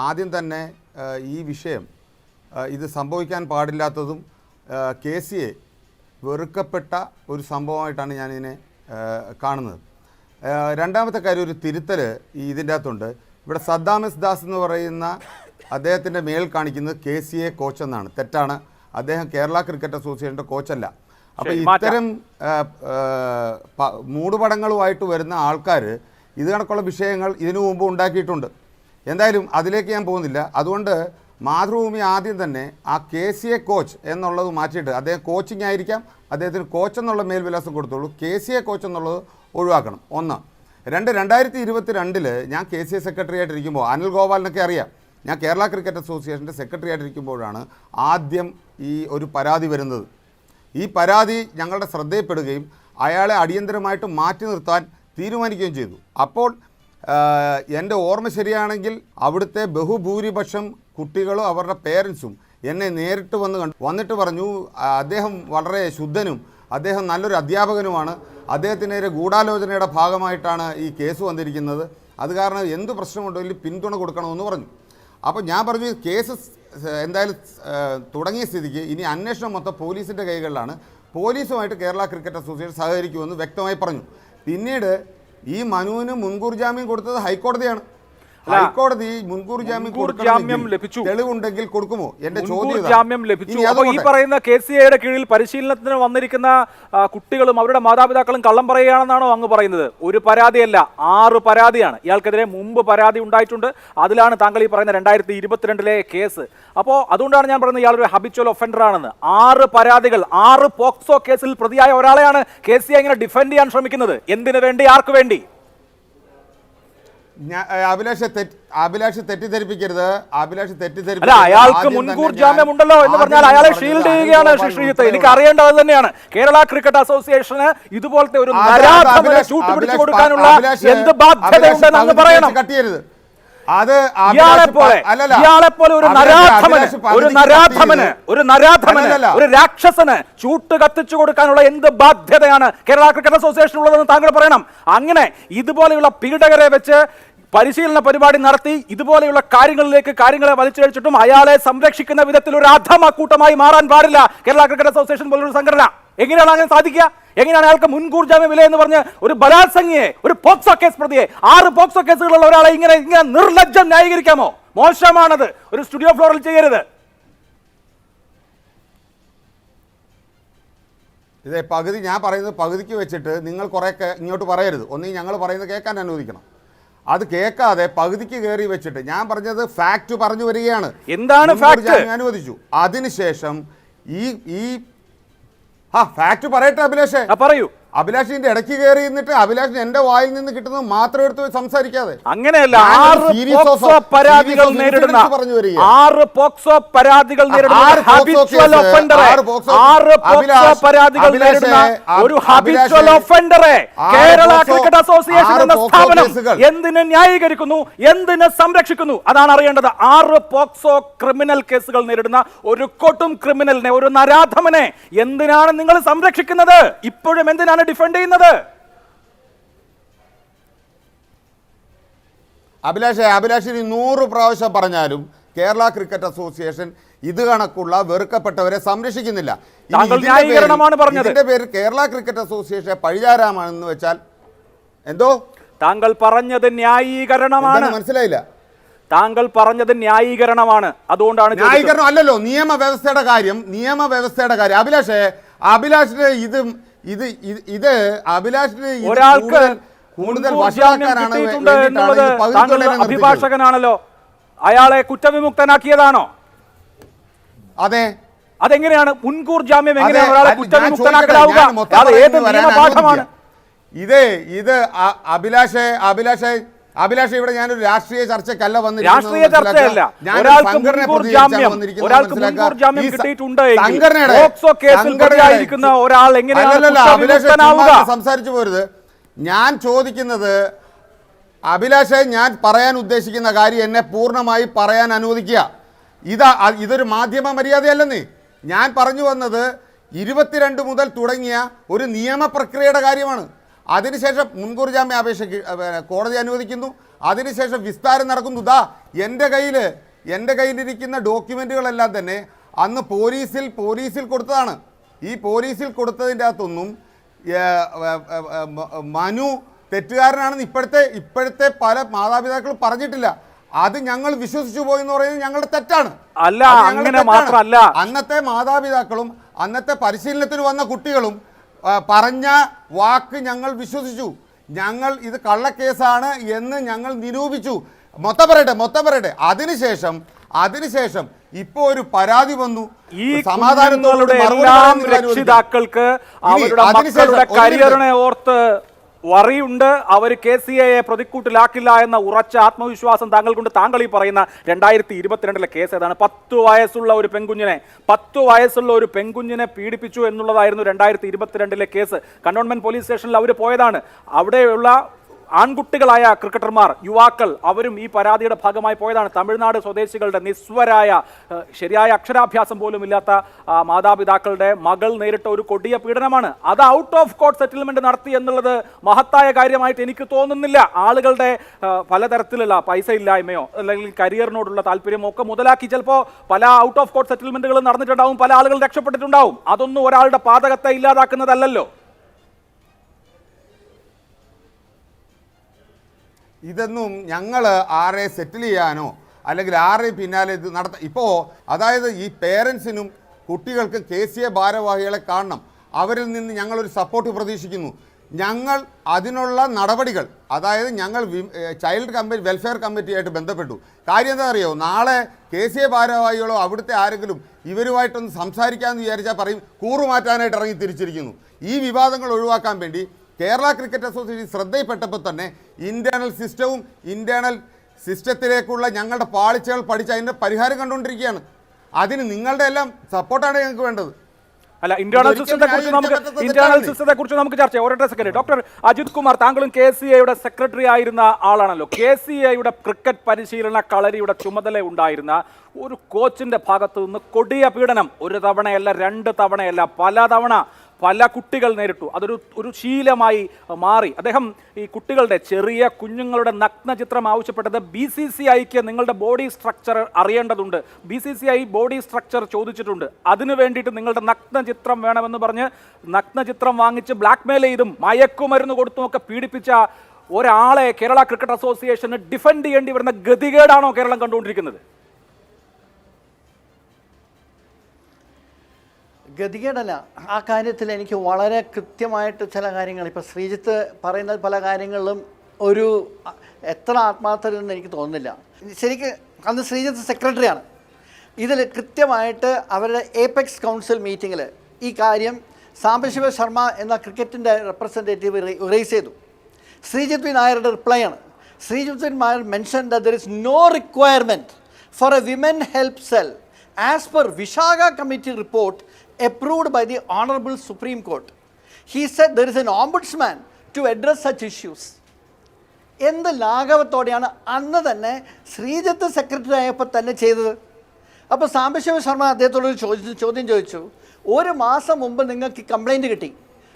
ആദ്യം തന്നെ ഈ വിഷയം ഇത് സംഭവിക്കാൻ പാടില്ലാത്തതും KCI വെറുക്കപ്പെട്ട ഒരു സംഭവമായിട്ടാണ് ഞാനിതിനെ കാണുന്നത്. രണ്ടാമത്തെ കാര്യം, ഒരു തിരുത്തൽ ഇതിൻ്റെ അകത്തുണ്ട്. ഇവിടെ സദ്ദാമിസ് ദാസ് എന്ന് പറയുന്ന അദ്ദേഹത്തിൻ്റെ മേൽ കാണിക്കുന്നത് KCI കോച്ച് എന്നാണ്. തെറ്റാണ്. അദ്ദേഹം കേരള ക്രിക്കറ്റ് അസോസിയേഷൻ്റെ കോച്ചല്ല. അപ്പോൾ ഇത്തരം മൂടുപടങ്ങളുമായിട്ട് വരുന്ന ആൾക്കാർ ഇത് കണക്കുള്ള വിഷയങ്ങൾ ഇതിനു മുമ്പ് ഉണ്ടാക്കിയിട്ടുണ്ട്. എന്തായാലും അതിലേക്ക് ഞാൻ പോകുന്നില്ല. അതുകൊണ്ട് മാതൃഭൂമി ആദ്യം തന്നെ ആ KCI കോച്ച് എന്നുള്ളത് മാറ്റിയിട്ട്, അദ്ദേഹം കോച്ചിങ് ആയിരിക്കാം, അദ്ദേഹത്തിന് കോച്ച് എന്നുള്ള മേൽവിലാസം കൊടുത്തോളൂ, KCI കോച്ച് എന്നുള്ളത് ഒഴിവാക്കണം. 1. 2022 ഞാൻ KCI സെക്രട്ടറി ആയിട്ടിരിക്കുമ്പോൾ, അനിൽ ഗോപാലിനൊക്കെ അറിയാം, ഞാൻ കേരള ക്രിക്കറ്റ് അസോസിയേഷൻ്റെ സെക്രട്ടറി ആയിട്ടിരിക്കുമ്പോഴാണ് ആദ്യം ഈ ഒരു പരാതി വരുന്നത്. ഈ പരാതി ഞങ്ങളുടെ ശ്രദ്ധയിൽപ്പെടുകയും അയാളെ അടിയന്തരമായിട്ട് മാറ്റി നിർത്താൻ തീരുമാനിക്കുകയും ചെയ്തു. അപ്പോൾ എൻ്റെ ഓർമ്മ ശരിയാണെങ്കിൽ അവിടുത്തെ ബഹുഭൂരിപക്ഷം കുട്ടികളും അവരുടെ പേരൻസും എന്നെ നേരിട്ട് വന്നിട്ട് പറഞ്ഞു, അദ്ദേഹം വളരെ ശുദ്ധനും അദ്ദേഹം നല്ലൊരു അധ്യാപകനുമാണ്, അദ്ദേഹത്തിനെതിരെ ഗൂഢാലോചനയുടെ ഭാഗമായിട്ടാണ് ഈ കേസ് വന്നിരിക്കുന്നത്, അത് കാരണം എന്ത് പ്രശ്നമുണ്ടെങ്കിലും പിന്തുണ കൊടുക്കണമെന്ന് പറഞ്ഞു. അപ്പോൾ ഞാൻ പറഞ്ഞു, കേസ് എന്തായാലും തുടങ്ങിയ സ്ഥിതിക്ക് ഇനി അന്വേഷണം മൊത്തം പോലീസിൻ്റെ കൈകളിലാണ്, പോലീസുമായിട്ട് കേരള ക്രിക്കറ്റ് അസോസിയേഷൻ സഹകരിക്കുമെന്ന് വ്യക്തമായി പറഞ്ഞു. പിന്നീട് ഈ മനുവിന് മുൻകൂർ ജാമ്യം കൊടുത്തത് ഹൈക്കോടതിയാണ്. ഹൈക്കോടതി മുൻകൂർ ജാമ്യം ലഭിച്ചു, തെളിവുണ്ടെങ്കിൽ കൊടുക്കുമോ? എന്റെ ചോദ്യം ജാമ്യം ലഭിച്ചു. ഈ പറയുന്ന KCIയുടെ കീഴിൽ പരിശീലനത്തിന് വന്നിരിക്കുന്ന കുട്ടികളും അവരുടെ മാതാപിതാക്കളും കള്ളം പറയുകയാണെന്നാണോ അങ്ങ് പറയുന്നത്? ഒരു പരാതിയല്ല, 6 പരാതിയാണ് ഇയാൾക്കെതിരെ മുമ്പ് പരാതി ഉണ്ടായിട്ടുണ്ട്. അതിലാണ് താങ്കൾ ഈ പറയുന്ന 2022 കേസ്. അപ്പോൾ അതുകൊണ്ടാണ് ഞാൻ പറയുന്നത് ഇയാളൊരു ഹാബിച്വൽ ഒഫൻഡർ ആണെന്ന്. 6 പരാതികൾ, 6 പോക്സോ കേസിൽ പ്രതിയായ ഒരാളെയാണ് KCI ഇങ്ങനെ ഡിഫെൻഡ് ചെയ്യാൻ ശ്രമിക്കുന്നത്. എന്തിനു വേണ്ടി? ആർക്ക് വേണ്ടി? അഭിലാഷ് തെറ്റിദ്ധരിപ്പിക്കരുത്. അയാൾക്ക് മുൻകൂർ ജാമ്യം ഉണ്ടല്ലോ എന്ന് പറഞ്ഞാൽ അയാളെ ഷീൽഡ് ചെയ്യുകയാണ് ശ്രീജിത്ത്. എനിക്ക് അറിയേണ്ടത് തന്നെയാണ്. കേരള ക്രിക്കറ്റ് അസോസിയേഷന് ഇതുപോലത്തെ ഒരു നരാധമനെ ചൂട്ടുപിടിച്ചു കൊടുക്കാനുള്ള എന്ത് ബാധ്യതയുണ്ടെന്ന് അങ്ങ് പറയണം. ഇയാളെപ്പോലെ ഒരു രാക്ഷസന് ചൂട്ട് കത്തിച്ചു കൊടുക്കാനുള്ള എന്ത് ബാധ്യതയാണ് കേരള ക്രിക്കറ്റ് അസോസിയേഷൻ ഉള്ളതെന്ന് താങ്കൾ പറയണം. അങ്ങനെ ഇതുപോലെയുള്ള പീഡകരെ വെച്ച് പരിശീലന പരിപാടി നടത്തി ഇതുപോലെയുള്ള കാര്യങ്ങളെ വലിച്ചിഴച്ചിട്ടും അയാളെ സംരക്ഷിക്കുന്ന വിധത്തിൽ ഒരു അധമക്കൂട്ടമായി മാറാൻ പാടില്ല കേരള ക്രിക്കറ്റ് അസോസിയേഷൻ പോലൊരു സംഘടന. എങ്ങനെയാണ് അങ്ങനെ സാധിക്കുക? എങ്ങനെയാണ് അയാൾക്ക് മുൻകൂർ ജാമ്യം വില എന്ന് പറഞ്ഞ് ഒരു ബലാത്സംഗിയെ, ഒരു പോക്സോ കേസ് പ്രതിയെ, 6 പോക്സോ കേസുകളുള്ള ഒരാളെ ഇങ്ങനെ നിർലജ്ജം ന്യായീകരിക്കാമോ? മോശമാണത്. ഒരു സ്റ്റുഡിയോ ഫ്ലോറിൽ ചെയ്യരുത്. ഇതേ പകുതി ഞാൻ പറയുന്നത് പകുതിക്ക് വെച്ചിട്ട് നിങ്ങൾ കുറേ ഇങ്ങോട്ട് പറയരുത്. ഒന്നീ ഞങ്ങൾ പറയുന്നത് കേൾക്കാൻ അനുവദിക്കണം. അത് കേൾക്കാതെ പകുതിക്ക് കയറി വെച്ചിട്ട് ഞാൻ പറഞ്ഞത് ഫാക്ട് പറഞ്ഞു വരികയാണ്. എന്താണ് ഫാക്ട്? അനുവദിച്ചു. അതിനുശേഷം ഈ ഫാക്ട് പറയട്ടെ അഭിലാഷേ, പറയൂ. അഭിലാഷിന്റെ ഇടയ്ക്ക് കയറി നിന്നിട്ട് അഭിലാഷിന് എന്റെ വായിൽ നിന്ന് കിട്ടുന്നത് മാത്രം എടുത്ത് സംസാരിക്കാതെ അങ്ങനെയല്ല. 6 പോക്സോ പരാതികൾ നേരിടുന്ന 6 പോക്സോ പരാതികൾ നേരിടുന്ന ഒരു ഹാബിച്വൽ ഒഫൻഡറെ കേരള ക്രിക്കറ്റ് അസോസിയേഷൻ എന്ന സ്ഥാപനം എന്തിന് ന്യായീകരിക്കുന്നു, എന്തിന് സംരക്ഷിക്കുന്നു? അതാണ് അറിയേണ്ടത്. 6 പോക്സോ ക്രിമിനൽ കേസുകൾ നേരിടുന്ന ഒരു കൊടും ക്രിമിനലിനെ, ഒരു നരാധമനെ എന്തിനാണ് നിങ്ങൾ സംരക്ഷിക്കുന്നത്? ഇപ്പോഴും എന്തിനാണ് ഡിഫെൻഡ് ചെയ്യുന്നത്? അഭിലാഷിന് 100 പ്രാവശ്യം പറഞ്ഞാലും കേരള ക്രിക്കറ്റ് അസോസിയേഷൻ ഇത് കണക്കുള്ള വെറുക്കപ്പെട്ടവരെ സംരക്ഷിക്കുന്നില്ല. ന്യായീകരണമാണ് പറഞ്ഞത്. ഇതിന്റെ പേര് കേരള ക്രിക്കറ്റ് അസോസിയേഷൻ പഴിചാരാമാണെന്ന് വെച്ചാൽ എന്തോ? താങ്കൾ പറഞ്ഞത് ന്യായീകരണമാണ്. മനസ്സിലായില്ല. താങ്കൾ പറഞ്ഞത് ന്യായീകരണമാണ്. അതുകൊണ്ടാണ് ന്യായീകരണം അല്ലല്ലോ, നിയമവ്യവസ്ഥയുടെ കാര്യം. അഭിലാഷിന് ഒരാൾക്ക് കൂടുതൽ അഭിഭാഷകനാണല്ലോ, അയാളെ കുറ്റവിമുക്തനാക്കിയതാണോ? അതെ. അതെങ്ങനെയാണ് മുൻകൂർ ജാമ്യം എങ്ങനെയാണ് ഒരാളെ കുറ്റവിമുക്തനാക്കലാവുക? ഏത് നിയമപാഠമാണ് ഇത്? അഭിലാഷ് ഇവിടെ ഞാനൊരു രാഷ്ട്രീയ ചർച്ചയ്ക്കല്ല വന്നിരിക്കുന്നത്. രാഷ്ട്രീയ ചർച്ചയല്ല. ഒരാൾക്ക് മുൻകൂർ ജാമ്യം കിട്ടിയിട്ടുണ്ട് പോക്സോ കേസിൽ പ്രതിയായിരിക്കുന്ന ഒരാൾ എങ്ങനെയാണ് സംസാരിച്ചു പോരുത്. ഞാൻ ചോദിക്കുന്നത്, അഭിലാഷ്, ഞാൻ പറയാൻ ഉദ്ദേശിക്കുന്ന കാര്യം എന്നെ പൂർണ്ണമായി പറയാൻ അനുവദിക്കുക. ഇതൊരു മാധ്യമ മര്യാദയല്ലെന്നേ. ഞാൻ പറഞ്ഞു വന്നത് 22 മുതൽ തുടങ്ങിയ ഒരു നിയമപ്രക്രിയയുടെ കാര്യമാണ്. അതിനുശേഷം മുൻകൂർ ജാമ്യ അപേക്ഷയ്ക്ക് കോടതി അനുവദിക്കുന്നു. അതിനുശേഷം വിസ്താരം നടക്കുന്നു. എൻ്റെ കയ്യിലിരിക്കുന്ന ഡോക്യുമെൻറ്റുകളെല്ലാം തന്നെ അന്ന് പോലീസിൽ കൊടുത്തതാണ്. ഈ പോലീസിൽ കൊടുത്തതിൻ്റെ അകത്തൊന്നും മനു തെറ്റുകാരനാണെന്ന് ഇപ്പോഴത്തെ പല മാതാപിതാക്കളും പറഞ്ഞിട്ടില്ല. അത് ഞങ്ങൾ വിശ്വസിച്ചു പോയെന്ന് പറയുന്നത് ഞങ്ങളുടെ തെറ്റാണ്. അല്ല, അങ്ങനെ മാത്രമല്ല, അന്നത്തെ മാതാപിതാക്കളും അന്നത്തെ പരിശീലനത്തിന് വന്ന കുട്ടികളും പറഞ്ഞ വാക്ക് ഞങ്ങൾ വിശ്വസിച്ചു. ഞങ്ങൾ ഇത് കള്ളക്കേസാണ് എന്ന് ഞങ്ങൾ നിരൂപിച്ചു. മൊത്തം പറയട്ടെ. അതിനുശേഷം ഇപ്പോ ഒരു പരാതി വന്നു. ഈ സമാധാനത്തോടെ രക്ഷിതാക്കൾക്ക് അവരുടെ മക്കളുടെ കരിയറിനെ ഓർത്ത് വറിയുണ്ട്. അവർ KCAയെ പ്രതിക്കൂട്ടിലാക്കില്ല എന്ന ഉറച്ച ആത്മവിശ്വാസം താങ്കൾക്കുണ്ട്. താങ്കൾ ഈ പറയുന്ന 2022 കേസ് ഏതാണ്? 10 വയസ്സുള്ള ഒരു പെൺകുഞ്ഞിനെ പീഡിപ്പിച്ചു എന്നുള്ളതായിരുന്നു 2022 കേസ്. കന്റോൺമെന്റ് പോലീസ് സ്റ്റേഷനിൽ അവർ പോയതാണ്. അവിടെയുള്ള ആൺകുട്ടികളായ ക്രിക്കറ്റർമാർ, യുവാക്കൾ, അവരും ഈ പരാതിയുടെ ഭാഗമായി പോയതാണ്. തമിഴ്നാട് സ്വദേശികളുടെ നിസ്വരായ, ശരിയായ അക്ഷരാഭ്യാസം പോലും ഇല്ലാത്ത മാതാപിതാക്കളുടെ മകൾ നേരിട്ട ഒരു കൊടിയ പീഡനമാണ്. അത് ഔട്ട് ഓഫ് കോർട്ട് സെറ്റിൽമെന്റ് നടത്തി എന്നുള്ളത് മഹത്തായ കാര്യമായിട്ട് എനിക്ക് തോന്നുന്നില്ല. ആളുകളുടെ പലതരത്തിലുള്ള പൈസ ഇല്ലായ്മയോ അല്ലെങ്കിൽ കരിയറിനോടുള്ള താല്പര്യമോ ഒക്കെ മുതലാക്കി ചിലപ്പോൾ പല ഔട്ട് ഓഫ് കോർട്ട് സെറ്റിൽമെന്റുകൾ നടന്നിട്ടുണ്ടാവും, പല ആളുകൾ രക്ഷപ്പെട്ടിട്ടുണ്ടാവും. അതൊന്നും ഒരാളുടെ പാതകത്തെ ഇല്ലാതാക്കുന്നതല്ലല്ലോ. ഇതൊന്നും ഞങ്ങൾ ആരെ സെറ്റിൽ ചെയ്യാനോ അല്ലെങ്കിൽ ആരെ പിന്നാലെ ഇത് ഇപ്പോൾ അതായത് ഈ പേരൻസിനും കുട്ടികൾക്കും KCA ഭാരവാഹികളെ കാണണം. അവരിൽ നിന്ന് ഞങ്ങളൊരു സപ്പോർട്ട് പ്രതീക്ഷിക്കുന്നു. ഞങ്ങൾ അതിനുള്ള നടപടികൾ, അതായത് ഞങ്ങൾ ചൈൽഡ് വെൽഫെയർ കമ്മിറ്റിയായിട്ട് ബന്ധപ്പെട്ടു. കാര്യം എന്താ അറിയോ, നാളെ KCA ഭാരവാഹികളോ അവിടുത്തെ ആരെങ്കിലും ഇവരുമായിട്ടൊന്ന് സംസാരിക്കാമെന്ന് വിചാരിച്ചാൽ പറയും കൂറുമാറ്റാനായിട്ട് ഇറങ്ങി തിരിച്ചിരിക്കുന്നു. ഈ വിവാദങ്ങൾ ഒഴിവാക്കാൻ വേണ്ടി കേരള ക്രിക്കറ്റ് അസോസിയേഷൻ ശ്രദ്ധയിൽപ്പെട്ടപ്പോൾ തന്നെ ഇന്റേണൽ സിസ്റ്റത്തിലേക്കുള്ള ഞങ്ങളുടെ പാളിച്ചകൾ പഠിച്ച് അതിൻ്റെ പരിഹാരം കണ്ടുകൊണ്ടിരിക്കുകയാണ്. അതിന് നിങ്ങളുടെ എല്ലാം സപ്പോർട്ടാണ് ഞങ്ങൾക്ക് വേണ്ടത്. അല്ല, ഇന്റേണൽ സിസ്റ്റത്തെ കുറിച്ച് നമുക്ക് ചർച്ച ചെയ്യാം. ഒരൊറ്റ സെക്കൻഡ്. ഡോക്ടർ അജിത് കുമാർ, താങ്കളും KCAയുടെ സെക്രട്ടറി ആയിരുന്ന ആളാണല്ലോ. KCAയുടെ ക്രിക്കറ്റ് പരിശീലന കളരിയുടെ ചുമതല ഉണ്ടായിരുന്ന ഒരു കോച്ചിന്റെ ഭാഗത്തു നിന്ന് കൊടിയ പീഡനം ഒരു തവണയല്ല, 2 തവണയല്ല, പല തവണ പല കുട്ടികൾ നേരിട്ടു. ഒരു ശീലമായി മാറി. അദ്ദേഹം ഈ കുട്ടികളുടെ, ചെറിയ കുഞ്ഞുങ്ങളുടെ നഗ്നചിത്രം ആവശ്യപ്പെട്ടത് BCCIക്ക് നിങ്ങളുടെ ബോഡി സ്ട്രക്ചർ അറിയേണ്ടതുണ്ട്, BCCI ബോഡി സ്ട്രക്ചർ ചോദിച്ചിട്ടുണ്ട്, അതിനു വേണ്ടിയിട്ട് നിങ്ങളുടെ നഗ്നചിത്രം വേണമെന്ന് പറഞ്ഞ് നഗ്നചിത്രം വാങ്ങിച്ച് ബ്ലാക്ക്മെയിൽ ചെയ്തും മയക്കുമരുന്ന് കൊടുത്തുമൊക്കെ പീഡിപ്പിച്ച ഒരാളെ കേരള ക്രിക്കറ്റ് അസോസിയേഷന് ഡിഫെൻഡ് ചെയ്യേണ്ടി വരുന്ന ഗതികേടാണോ കേരളം കണ്ടുകൊണ്ടിരിക്കുന്നത്? ഗതികേടല്ല. ആ കാര്യത്തിൽ എനിക്ക് വളരെ കൃത്യമായിട്ട് ചില കാര്യങ്ങൾ, ഇപ്പോൾ ശ്രീജിത്ത് പറയുന്ന പല കാര്യങ്ങളിലും ഒരു എത്ര ആത്മാർത്ഥതയെന്ന് എനിക്ക് തോന്നുന്നില്ല. ശരിക്കും അന്ന് ശ്രീജിത്ത് സെക്രട്ടറിയാണ്. ഇതിൽ കൃത്യമായിട്ട് അവരുടെ ഏപെക്സ് കൗൺസിൽ മീറ്റിങ്ങിൽ ഈ കാര്യം സാംബശിവ ശർമ്മ എന്ന ക്രിക്കറ്റിൻ്റെ റെപ്രസെൻറ്റേറ്റീവ് റേസ് ചെയ്തു. ശ്രീജിത്ത് വി നായരുടെ റിപ്ലൈ ആണ്. Sreejith V Nair mention that there is no requirement for a women help cell as per Vishaka committee report approved by the Honorable Supreme Court. He said there is an ombudsman to address such issues. എന്ത് ലാഘവത്തോടെയാണ് അന്ന് തന്നെ Sreejith secretary ആയപ്പോൾ തന്നെ ചെയ്തത്. അപ്പോൾ സാംബശിവ ശർമ്മ അദ്ദേഹത്തോടൊരു ചോദ്യം ചോദിച്ചു, ഒരു മാസം മുമ്പ് നിങ്ങൾക്ക് കംപ്ലൈൻറ്റ് കിട്ടി,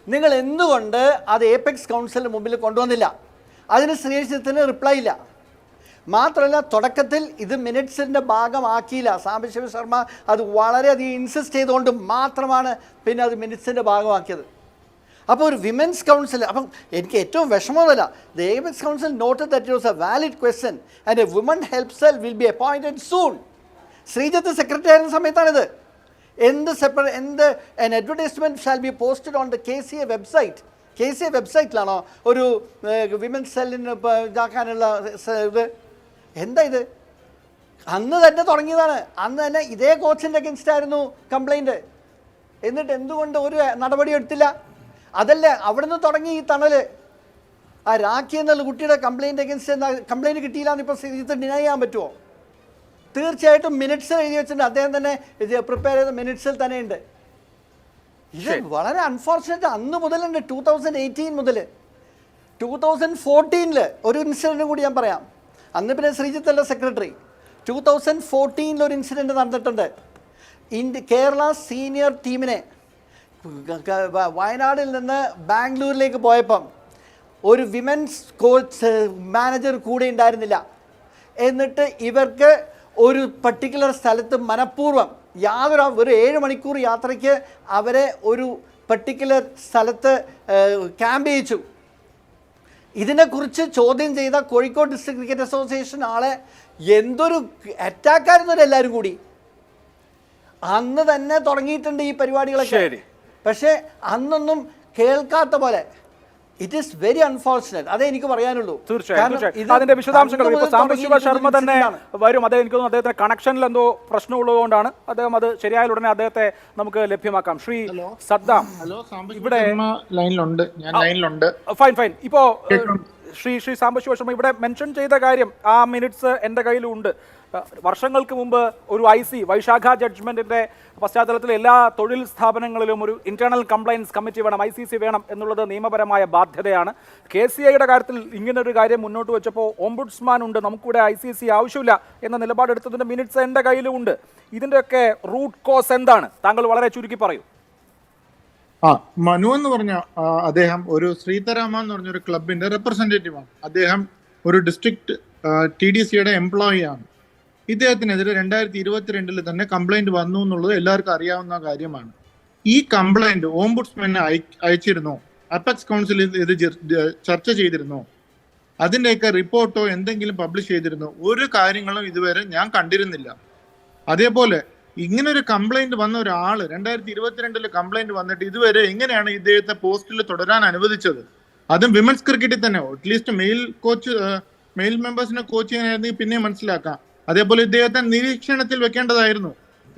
നിങ്ങൾ എന്തുകൊണ്ട് അത് ഏപെക്സ് കൗൺസിലിന് മുമ്പിൽ കൊണ്ടുവന്നില്ല? അതിന് ശ്രീജിത്തിന് റിപ്ലൈ ഇല്ല. മാത്രമല്ല, തുടക്കത്തിൽ ഇത് മിനിറ്റ്സിൻ്റെ ഭാഗമാക്കിയില്ല. സാംബശിവ ശർമ്മ അത് വളരെയധികം ഇൻസിസ്റ്റ് ചെയ്തുകൊണ്ട് മാത്രമാണ് പിന്നെ അത് മിനിറ്റ്സിൻ്റെ ഭാഗമാക്കിയത്. അപ്പോൾ ഒരു വിമൻസ് കൗൺസിൽ, അപ്പം എനിക്ക് ഏറ്റവും വിഷമമല്ല, the apex council noted that it was a valid question and a woman help cell will be appointed soon. Sreejith secretary ആയിരുന്ന സമയത്താണിത്. എന്ത് an advertisement shall be posted on the KCA website. KCA വെബ്സൈറ്റിലാണോ ഒരു women's സെല്ലിന് ഇതാക്കാനുള്ള ഇത്? എന്താ ഇത്? അന്ന് തന്നെ തുടങ്ങിയതാണ്. അന്ന് തന്നെ ഇതേ കോച്ചിൻ്റെ അഗൻസ്റ്റ് ആയിരുന്നു കംപ്ലൈൻറ്റ്. എന്നിട്ട് എന്തുകൊണ്ട് ഒരു നടപടി എടുത്തില്ല? അതല്ലേ അവിടെ നിന്ന് തുടങ്ങി ഈ തണൽ. ആ രാഖി എന്നുള്ള കുട്ടിയുടെ കംപ്ലൈൻറ്റ് അഗൻസ്റ്റ് കംപ്ലൈൻറ്റ് കിട്ടിയില്ല എന്നിപ്പോൾ ശ്രീജിത്ത് ഡിനൈ ചെയ്യാൻ പറ്റുമോ? തീർച്ചയായിട്ടും മിനിറ്റ്സിൽ എഴുതി വെച്ചിട്ടുണ്ട്. അദ്ദേഹം തന്നെ ഇത് പ്രിപ്പയർ ചെയ്ത മിനിറ്റ്സിൽ തന്നെയുണ്ട്. ഇത് വളരെ അൺഫോർച്ചുനേറ്റ്. അന്ന് മുതലുണ്ട്, 2018 മുതൽ. 2014 ഒരു ഇൻസിഡൻറ്റ് കൂടി ഞാൻ പറയാം. അന്ന് പിന്നെ ശ്രീജിത്തല്ല സെക്രട്ടറി. 2014 ഒരു ഇൻസിഡൻറ്റ് നടന്നിട്ടുണ്ട്. കേരള സീനിയർ ടീമിനെ വയനാടിൽ നിന്ന് ബാംഗ്ലൂരിലേക്ക് പോയപ്പം ഒരു വിമൻസ് കോച്ച് മാനേജർ കൂടെ ഉണ്ടായിരുന്നില്ല. എന്നിട്ട് ഇവർക്ക് ഒരു പർട്ടിക്കുലർ സ്ഥലത്ത് മനഃപൂർവ്വം ഒരു 7 മണിക്കൂർ യാത്രയ്ക്ക് അവരെ ഒരു പർട്ടിക്കുലർ സ്ഥലത്ത് ക്യാമ്പ് ചെയ്യിച്ചു. ഇതിനെക്കുറിച്ച് ചോദ്യം ചെയ്ത കോഴിക്കോട് ഡിസ്ട്രിക്ട് ക്രിക്കറ്റ് അസോസിയേഷൻ ആളെ എന്തൊരു അറ്റാക്കായിരുന്നവർ എല്ലാവരും കൂടി. അന്ന് തന്നെ തുടങ്ങിയിട്ടുണ്ട് ഈ പരിപാടികളൊക്കെ. പക്ഷേ അന്നൊന്നും കേൾക്കാത്ത പോലെ. It is very unfortunate. അതേ എനിക്ക് പറയാനുള്ളൂ. തീർച്ചയായും അതിന്റെ വിശദാംശങ്ങൾ ഇപ്പോൾ സാംബശിവ ശർമ്മ തന്നെ വരും. അദ്ദേഹം എനിക്ക് തോന്നുന്നു അദ്ദേഹത്തിന് കണക്ഷനിൽ എന്തോ പ്രശ്നമുള്ളതുകൊണ്ടാണ്. അദ്ദേഹം അത് ശരിയായ ഉടനെ അദ്ദേഹത്തെ നമുക്ക് ലഭ്യമാക്കാം. ശ്രീ സദ്ദാം ഇവിടെ ലൈനിലുണ്ട്. ഞാൻ ലൈനിലുണ്ട്. ഫൈൻ. ഇപ്പോ ശ്രീ സാംബശിവ ശർമ്മ ഇവിടെ മെൻഷൻ ചെയ്ത കാര്യം, ആ മിനിറ്റ്സ് എൻ്റെ കയ്യിലുണ്ട്. വർഷങ്ങൾക്ക് മുമ്പ് ഒരു IC വൈശാഖ ജഡ്ജ്മെന്റിന്റെ പശ്ചാത്തലത്തിൽ എല്ലാ തൊഴിൽ സ്ഥാപനങ്ങളിലും ഒരു ഇന്റേണൽ കംപ്ലൈൻസ് കമ്മിറ്റി വേണം, ICC വേണം എന്നുള്ളത് നിയമപരമായ ബാധ്യതയാണ്. KCAയുടെ കാര്യത്തിൽ ഇങ്ങനൊരു കാര്യം മുന്നോട്ട് വെച്ചപ്പോൾ ഓംബുഡ്സ്മാൻ ഉണ്ട്, നമുക്കിവിടെ ICC ആവശ്യമില്ല എന്ന നിലപാടെടുത്തതിന്റെ മിനിറ്റ്സ് എൻ്റെ കയ്യിലുമുണ്ട്. ഇതിൻ്റെയൊക്കെ റൂട്ട് കോസ് എന്താണ്? താങ്കൾ വളരെ ചുരുക്കി പറയൂ. മനു എന്ന് പറഞ്ഞ അദ്ദേഹം ഒരു ശ്രീധരാമ എന്ന് പറഞ്ഞൊരു ക്ലബിന്റെ റെപ്രസെന്റേറ്റീവ് ആണ്. അദ്ദേഹം ഒരു ഡിസ്ട്രിക്ട് TDCയുടെ എംപ്ലോയി ആണ്. ഇദ്ദേഹത്തിനെതിരെ 2022 തന്നെ കംപ്ലൈന്റ് വന്നു എന്നുള്ളത് എല്ലാവർക്കും അറിയാവുന്ന കാര്യമാണ്. ഈ കംപ്ലൈന്റ് ഓംബുഡ്സ്മാനെ അയച്ചിരുന്നോ? അപെക്സ് കൗൺസിൽ ഇത് ചർച്ച ചെയ്തിരുന്നോ? അതിൻ്റെയൊക്കെ റിപ്പോർട്ടോ എന്തെങ്കിലും പബ്ലിഷ് ചെയ്തിരുന്നോ? ഒരു കാര്യങ്ങളും ഇതുവരെ ഞാൻ കണ്ടിരുന്നില്ല. അതേപോലെ ഇങ്ങനൊരു കംപ്ലൈന്റ് വന്ന ഒരാള് 2022 കംപ്ലൈന്റ് വന്നിട്ട് ഇതുവരെ എങ്ങനെയാണ് ഇദ്ദേഹത്തെ പോസ്റ്റിൽ തുടരാൻ അനുവദിച്ചത്? അതും വിമൻസ് ക്രിക്കറ്റിൽ തന്നെ. അറ്റ്ലീസ്റ്റ് മെയിൽ മെമ്പേഴ്സിനെ കോച്ച് ചെയ്യാനായിരുന്നെങ്കിൽ പിന്നെ മനസ്സിലാക്കാം. അതേപോലെ ഇദ്ദേഹത്തെ നിരീക്ഷണത്തിൽ വെക്കേണ്ടതായിരുന്നു.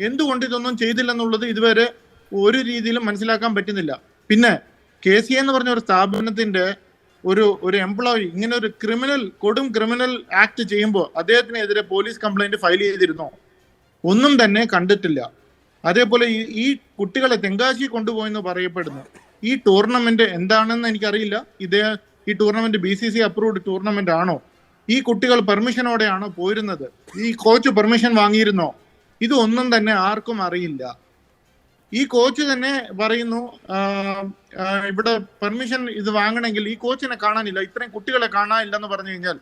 എന്തുകൊണ്ട് ഇതൊന്നും ചെയ്തില്ലെന്നുള്ളത് ഇതുവരെ ഒരു രീതിയിലും മനസ്സിലാക്കാൻ പറ്റുന്നില്ല. പിന്നെ KCA എന്ന് പറഞ്ഞ ഒരു സ്ഥാപനത്തിന്റെ ഒരു എംപ്ലോയി ഇങ്ങനെ ഒരു കൊടും ക്രിമിനൽ ആക്ട് ചെയ്യുമ്പോൾ അദ്ദേഹത്തിനെതിരെ പോലീസ് കംപ്ലൈന്റ് ഫയൽ ചെയ്തിരുന്നോ? ഒന്നും തന്നെ കണ്ടിട്ടില്ല. അതേപോലെ ഈ കുട്ടികളെ തെങ്കാശി കൊണ്ടുപോയെന്ന് പറയപ്പെടുന്നു. ഈ ടൂർണമെന്റ് എന്താണെന്ന് എനിക്കറിയില്ല. ഈ ടൂർണമെന്റ് BCC അപ്രൂവ്ഡ് ടൂർണമെന്റ് ആണോ? ഈ കുട്ടികൾ പെർമിഷനോടെയാണോ പോയിരുന്നത്? ഈ കോച്ച് പെർമിഷൻ വാങ്ങിയിരുന്നോ? ഇതൊന്നും തന്നെ ആർക്കും അറിയില്ല. ഈ കോച്ച് തന്നെ പറയുന്നു ഇവിടെ പെർമിഷൻ ഇത് വാങ്ങണമെങ്കിൽ ഈ കോച്ചിനെ കാണാനില്ല, ഇത്രയും കുട്ടികളെ കാണാനില്ലെന്ന് പറഞ്ഞു കഴിഞ്ഞാൽ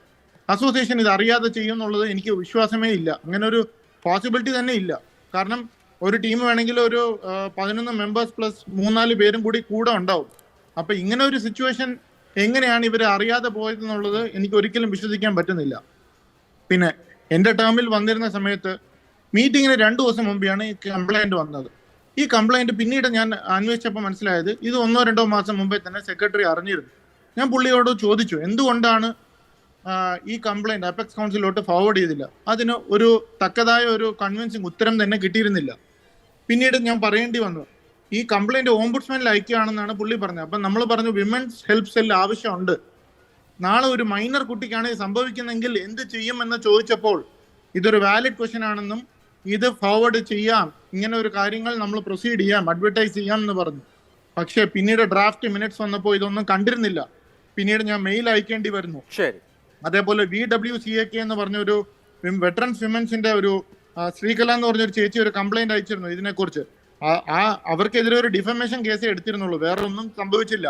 അസോസിയേഷൻ ഇത് അറിയാതെ ചെയ്യുമെന്നുള്ളത് എനിക്ക് വിശ്വാസമേ ഇല്ല. അങ്ങനെ ഒരു പോസിബിലിറ്റി തന്നെ ഇല്ല. കാരണം ഒരു ടീം വേണമെങ്കിൽ ഒരു 11 മെമ്പേഴ്സ് പ്ലസ് 3-4 പേരും കൂടെ ഉണ്ടാവും. അപ്പൊ ഇങ്ങനെ ഒരു സിറ്റുവേഷൻ എങ്ങനെയാണ് ഇവരെ അറിയാതെ പോയതെന്നുള്ളത് എനിക്ക് ഒരിക്കലും വിശ്വസിക്കാൻ പറ്റുന്നില്ല. പിന്നെ എൻ്റെ ടേമിൽ വന്നിരുന്ന സമയത്ത് മീറ്റിങ്ങിന് 2 ദിവസം മുമ്പെയാണ് ഈ കംപ്ലൈന്റ് വന്നത്. ഈ കംപ്ലൈന്റ് പിന്നീട് ഞാൻ അന്വേഷിച്ചപ്പോൾ മനസ്സിലായത് ഇത് 1-2 മാസം മുമ്പേ തന്നെ സെക്രട്ടറി അറിഞ്ഞിരുന്നു. ഞാൻ പുള്ളിയോട് ചോദിച്ചു എന്തുകൊണ്ടാണ് ഈ കംപ്ലൈന്റ് അപെക്സ് കൗൺസിലോട്ട് ഫോർവേഡ് ചെയ്തില്ല. അതിന് ഒരു തക്കതായ ഒരു കൺവിൻസിങ് ഉത്തരം തന്നെ കിട്ടിയിരുന്നില്ല. പിന്നീട് ഞാൻ പറയേണ്ടി വന്നു, ഈ കംപ്ലൈന്റ് ഓംബുഡ്സ്മാനിൽ അയക്കുകയാണെന്നാണ് പുള്ളി പറഞ്ഞത്. അപ്പം നമ്മൾ പറഞ്ഞു വിമൻസ് ഹെൽപ്പ് സെൽ ആവശ്യമുണ്ട്. നാളെ ഒരു മൈനർ കുട്ടിക്കാണ് ഇത് സംഭവിക്കുന്നെങ്കിൽ എന്ത് ചെയ്യും എന്ന് ചോദിച്ചപ്പോൾ ഇതൊരു വാലിഡ് ക്വസ്റ്റ്യൻ ആണെന്നും ഇത് ഫോർവേഡ് ചെയ്യാം, ഇങ്ങനെ ഒരു കാര്യങ്ങൾ നമ്മൾ പ്രൊസീഡ് ചെയ്യാം, അഡ്വർടൈസ് ചെയ്യാം എന്ന് പറഞ്ഞു. പക്ഷേ പിന്നീട് ഡ്രാഫ്റ്റ് മിനിറ്റ്സ് വന്നപ്പോൾ ഇതൊന്നും കണ്ടിരുന്നില്ല. പിന്നീട് ഞാൻ മെയിൽ അയക്കേണ്ടി വരുന്നു. ശരി. അതേപോലെ VWCAK എന്ന് പറഞ്ഞൊരു വെറ്ററൻസ് വിമൻസിന്റെ ഒരു ശ്രീകല എന്ന് പറഞ്ഞൊരു ചേച്ചി ഒരു കംപ്ലൈന്റ് അയച്ചിരുന്നു ഇതിനെക്കുറിച്ച്. അവർക്കെതിരെ ഒരു ഡിഫമേഷൻ കേസേ എടുത്തിരുന്നുള്ളൂ, വേറെ ഒന്നും സംഭവിച്ചില്ല.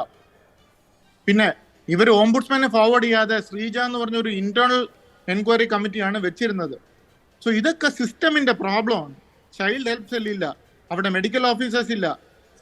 പിന്നെ ഇവർ ഓംബുഡ്സ്മാനെ ഫോർവേഡ് ചെയ്യാതെ ശ്രീജ എന്ന് പറഞ്ഞൊരു ഇന്റേണൽ എൻക്വയറി കമ്മിറ്റിയാണ് വെച്ചിരുന്നത്. സോ ഇതൊക്കെ സിസ്റ്റമിന്റെ പ്രോബ്ലമാണ്. ചൈൽഡ് ഹെൽപ്പ് സെൽ ഇല്ല, അവിടെ മെഡിക്കൽ ഓഫീസേഴ്സ് ഇല്ല,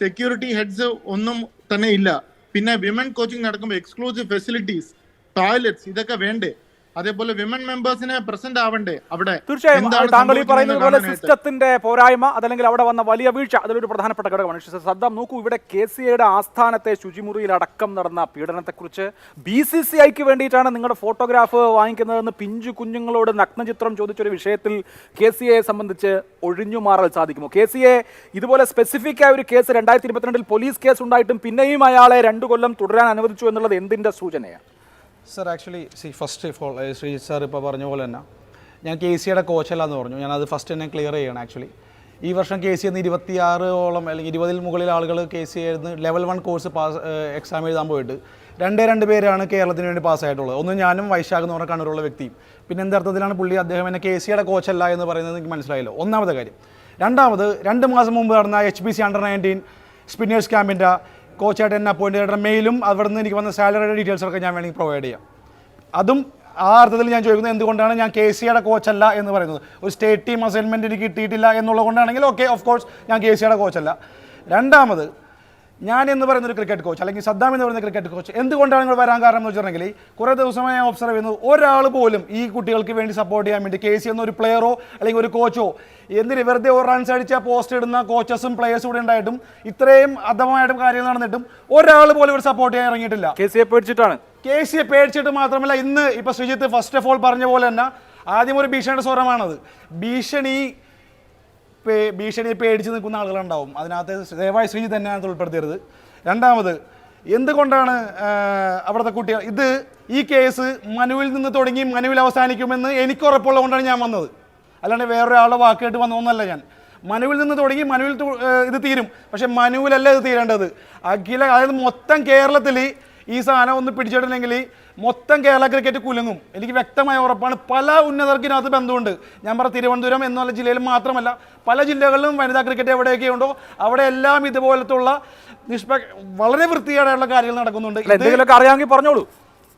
സെക്യൂരിറ്റി ഹെഡ്സ് ഒന്നും തന്നെ ഇല്ല. പിന്നെ വിമൻ കോച്ചിങ് നടക്കുമ്പോൾ എക്സ്ക്ലൂസീവ് ഫെസിലിറ്റീസ്, ടോയ്ലറ്റ്സ് ഇതൊക്കെ വേണ്ടേ? അതേപോലെ വിമൻ മെമ്പേഴ്സിനെ പ്രസന്റ് ആവണ്ടേ അവിടെ? തീർച്ചയായും താങ്കൾ ഈ പറയുന്നത് പോലെ സിസ്റ്റത്തിന്റെ പോരായ്മ അതല്ലെങ്കിൽ അവിടെ വന്ന വലിയ വീഴ്ച അതിലൊരു പ്രധാനപ്പെട്ട ഘടകമാണ്. സദ്ദാം, നോക്കൂ, ഇവിടെ KCAയുടെ ആസ്ഥാനത്തെ ശുചിമുറിയിൽ അടക്കം നടന്ന പീഡനത്തെക്കുറിച്ച് BCCIക്ക് വേണ്ടിയിട്ടാണ് നിങ്ങളുടെ ഫോട്ടോഗ്രാഫ് വാങ്ങിക്കുന്നതെന്ന് പിഞ്ചു കുഞ്ഞുങ്ങളോട് നഗ്നചിത്രം ചോദിച്ചൊരു വിഷയത്തിൽ KCAയെ സംബന്ധിച്ച് ഒഴിഞ്ഞു മാറാൻ സാധിക്കുമോ? KCA ഇതുപോലെ സ്പെസിഫിക് ആയ ഒരു കേസ് 2022 പോലീസ് കേസ് ഉണ്ടായിട്ടും പിന്നെയും അയാളെ 2 കൊല്ലം തുടരാൻ അനുവദിച്ചു എന്നുള്ളത് എന്തിന്റെ സൂചനയാണ്? Sir actually first of all Sreejith sir ഇപ്പോൾ പറഞ്ഞ പോലെ തന്നെ ഞാൻ KCAയുടെ കോച്ചല്ല എന്ന് പറഞ്ഞു. ഞാനത് ഫസ്റ്റ് തന്നെ ക്ലിയർ ചെയ്യണം. ആക്ച്വലി ഈ വർഷം KCA 26ഓളം അല്ലെങ്കിൽ 20-ൽ മുകളിൽ ആളുകൾ KCA ലെവൽ 1 കോഴ്സ് എക്സാം എഴുതാൻ പോയിട്ട് 2 പേരാണ് കേരളത്തിന് വേണ്ടി പാസ്സായിട്ടുള്ളത്. ഒന്ന് ഞാനും വൈശാഖ് എന്ന് പറഞ്ഞ കണ്ണൂരുള്ള വ്യക്തിയും. പിന്നെ എന്തർത്ഥത്തിലാണ് പുള്ളി അദ്ദേഹം എന്നെ KCAയുടെ കോച്ചല്ല എന്ന് പറയുന്നത് എനിക്ക് മനസ്സിലായല്ലോ, ഒന്നാമത്തെ കാര്യം. രണ്ടാമത് 2 മാസം മുമ്പ് നടന്ന HBC അണ്ടർ-19 സ്പിന്നേഴ്സ് ക്യാമ്പിൻ്റെ കോച്ചായിട്ട് എന്നെ അപ്പോയിൻ്റ് ചെയ്തിട്ട് മെയിലും അവിടെ നിന്ന് എനിക്ക് വന്ന സാലറിയുടെ ഡീറ്റെയിൽസൊക്കെ ഞാൻ വേണമെങ്കിൽ പ്രൊവൈഡ് ചെയ്യാം. അതും ആ അർത്ഥത്തിൽ ഞാൻ ചോദിക്കുന്നത് എന്തുകൊണ്ടാണ് ഞാൻ KCAയുടെ കോച്ചല്ല എന്ന് പറയുന്നത്. ഒരു സ്റ്റേറ്റ് ടീം അസൈൻമെൻറ്റ് എനിക്ക് കിട്ടിയിട്ടില്ല എന്നുള്ളത് കൊണ്ടാണെങ്കിൽ ഓക്കെ, ഓഫ് കോഴ്സ് ഞാൻ KCAയുടെ കോച്ചല്ല. രണ്ടാമത് ഞാൻ എന്ന് പറയുന്നൊരു ക്രിക്കറ്റ് കോച്ച് അല്ലെങ്കിൽ സദ്ദാം എന്ന് പറയുന്ന ക്രിക്കറ്റ് കോച്ച് എന്തുകൊണ്ടാണ് നിങ്ങൾ വരാൻ കാരണം എന്ന് വെച്ചിട്ടുണ്ടെങ്കിൽ കുറേ ദിവസമായി ഞാൻ ഒബ്സർവ് ചെയ്യുന്നത് ഒരാൾ പോലും ഈ കുട്ടികൾക്ക് വേണ്ടി സപ്പോർട്ട് ചെയ്യാൻ വേണ്ടി KCA എന്നൊരു പ്ലെയറോ അല്ലെങ്കിൽ ഒരു കോച്ചോ എന്തിന് വെറുതെ ഒരു റൺസ് അടിച്ചാൽ പോസ്റ്റ് ഇടുന്ന കോച്ചസും പ്ലെയേഴ്സും കൂടെ ഉണ്ടായിട്ടും ഇത്രയും അധമായിട്ടും കാര്യങ്ങൾ നടന്നിട്ടും ഒരാൾ പോലും ഒരു സപ്പോർട്ട് ചെയ്യാൻ ഇറങ്ങിയിട്ടില്ല. KCA പേടിച്ചിട്ടാണ്. KCA പേടിച്ചിട്ട് മാത്രമല്ല, ഇന്ന് ഇപ്പോൾ ശ്രീജിത്ത് ഫസ്റ്റ് ഓഫ് ഓൾ പറഞ്ഞ പോലെ തന്നെ ആദ്യം ഒരു ഭീഷണിയുടെ സ്വരമാണത്. ഭീഷണിയെ പേടിച്ച് നിൽക്കുന്ന ആളുകളുണ്ടാവും, അതിനകത്ത് ദയവായി ശ്രീജിത്ത് തന്നെ അതിനകത്ത് ഉൾപ്പെടുത്തരുത്. രണ്ടാമത് എന്തുകൊണ്ടാണ് അവിടുത്തെ കുട്ടികൾ ഈ കേസ് മനുവിൽ നിന്ന് തുടങ്ങി മനുവിൽ അവസാനിക്കുമെന്ന് എനിക്ക് ഉറപ്പുള്ളതുകൊണ്ടാണ് ഞാൻ വന്നത്, അല്ലാണ്ട് വേറൊരാളുടെ വാക്കേട്ട് വന്നതൊന്നല്ല. ഞാൻ മനുവിൽ നിന്ന് തുടങ്ങി മനുവിൽ ഇത് തീരും, പക്ഷെ മനുവിലല്ല ഇത് തീരേണ്ടത്. അതായത് മൊത്തം കേരളത്തിൽ ഈ സാധനം ഒന്ന് പിടിച്ചിട്ടില്ലെങ്കിൽ മൊത്തം കേരള ക്രിക്കറ്റ് കുലുങ്ങും. എനിക്ക് വ്യക്തമായ ഉറപ്പാണ്. പല ഉന്നതർക്കിനകത്ത് ബന്ധമുണ്ട്. ഞാൻ പറഞ്ഞ തിരുവനന്തപുരം എന്നുള്ള ജില്ലയിൽ മാത്രമല്ല, പല ജില്ലകളിലും വനിതാ ക്രിക്കറ്റ് എവിടെയൊക്കെ ഉണ്ടോ അവിടെ എല്ലാം ഇതുപോലത്തുള്ള വളരെ വൃത്തികേടായുള്ള കാര്യങ്ങൾ നടക്കുന്നുണ്ട്. എന്തെങ്കിലുമൊക്കെ അറിയാമെങ്കിൽ പറഞ്ഞോളൂ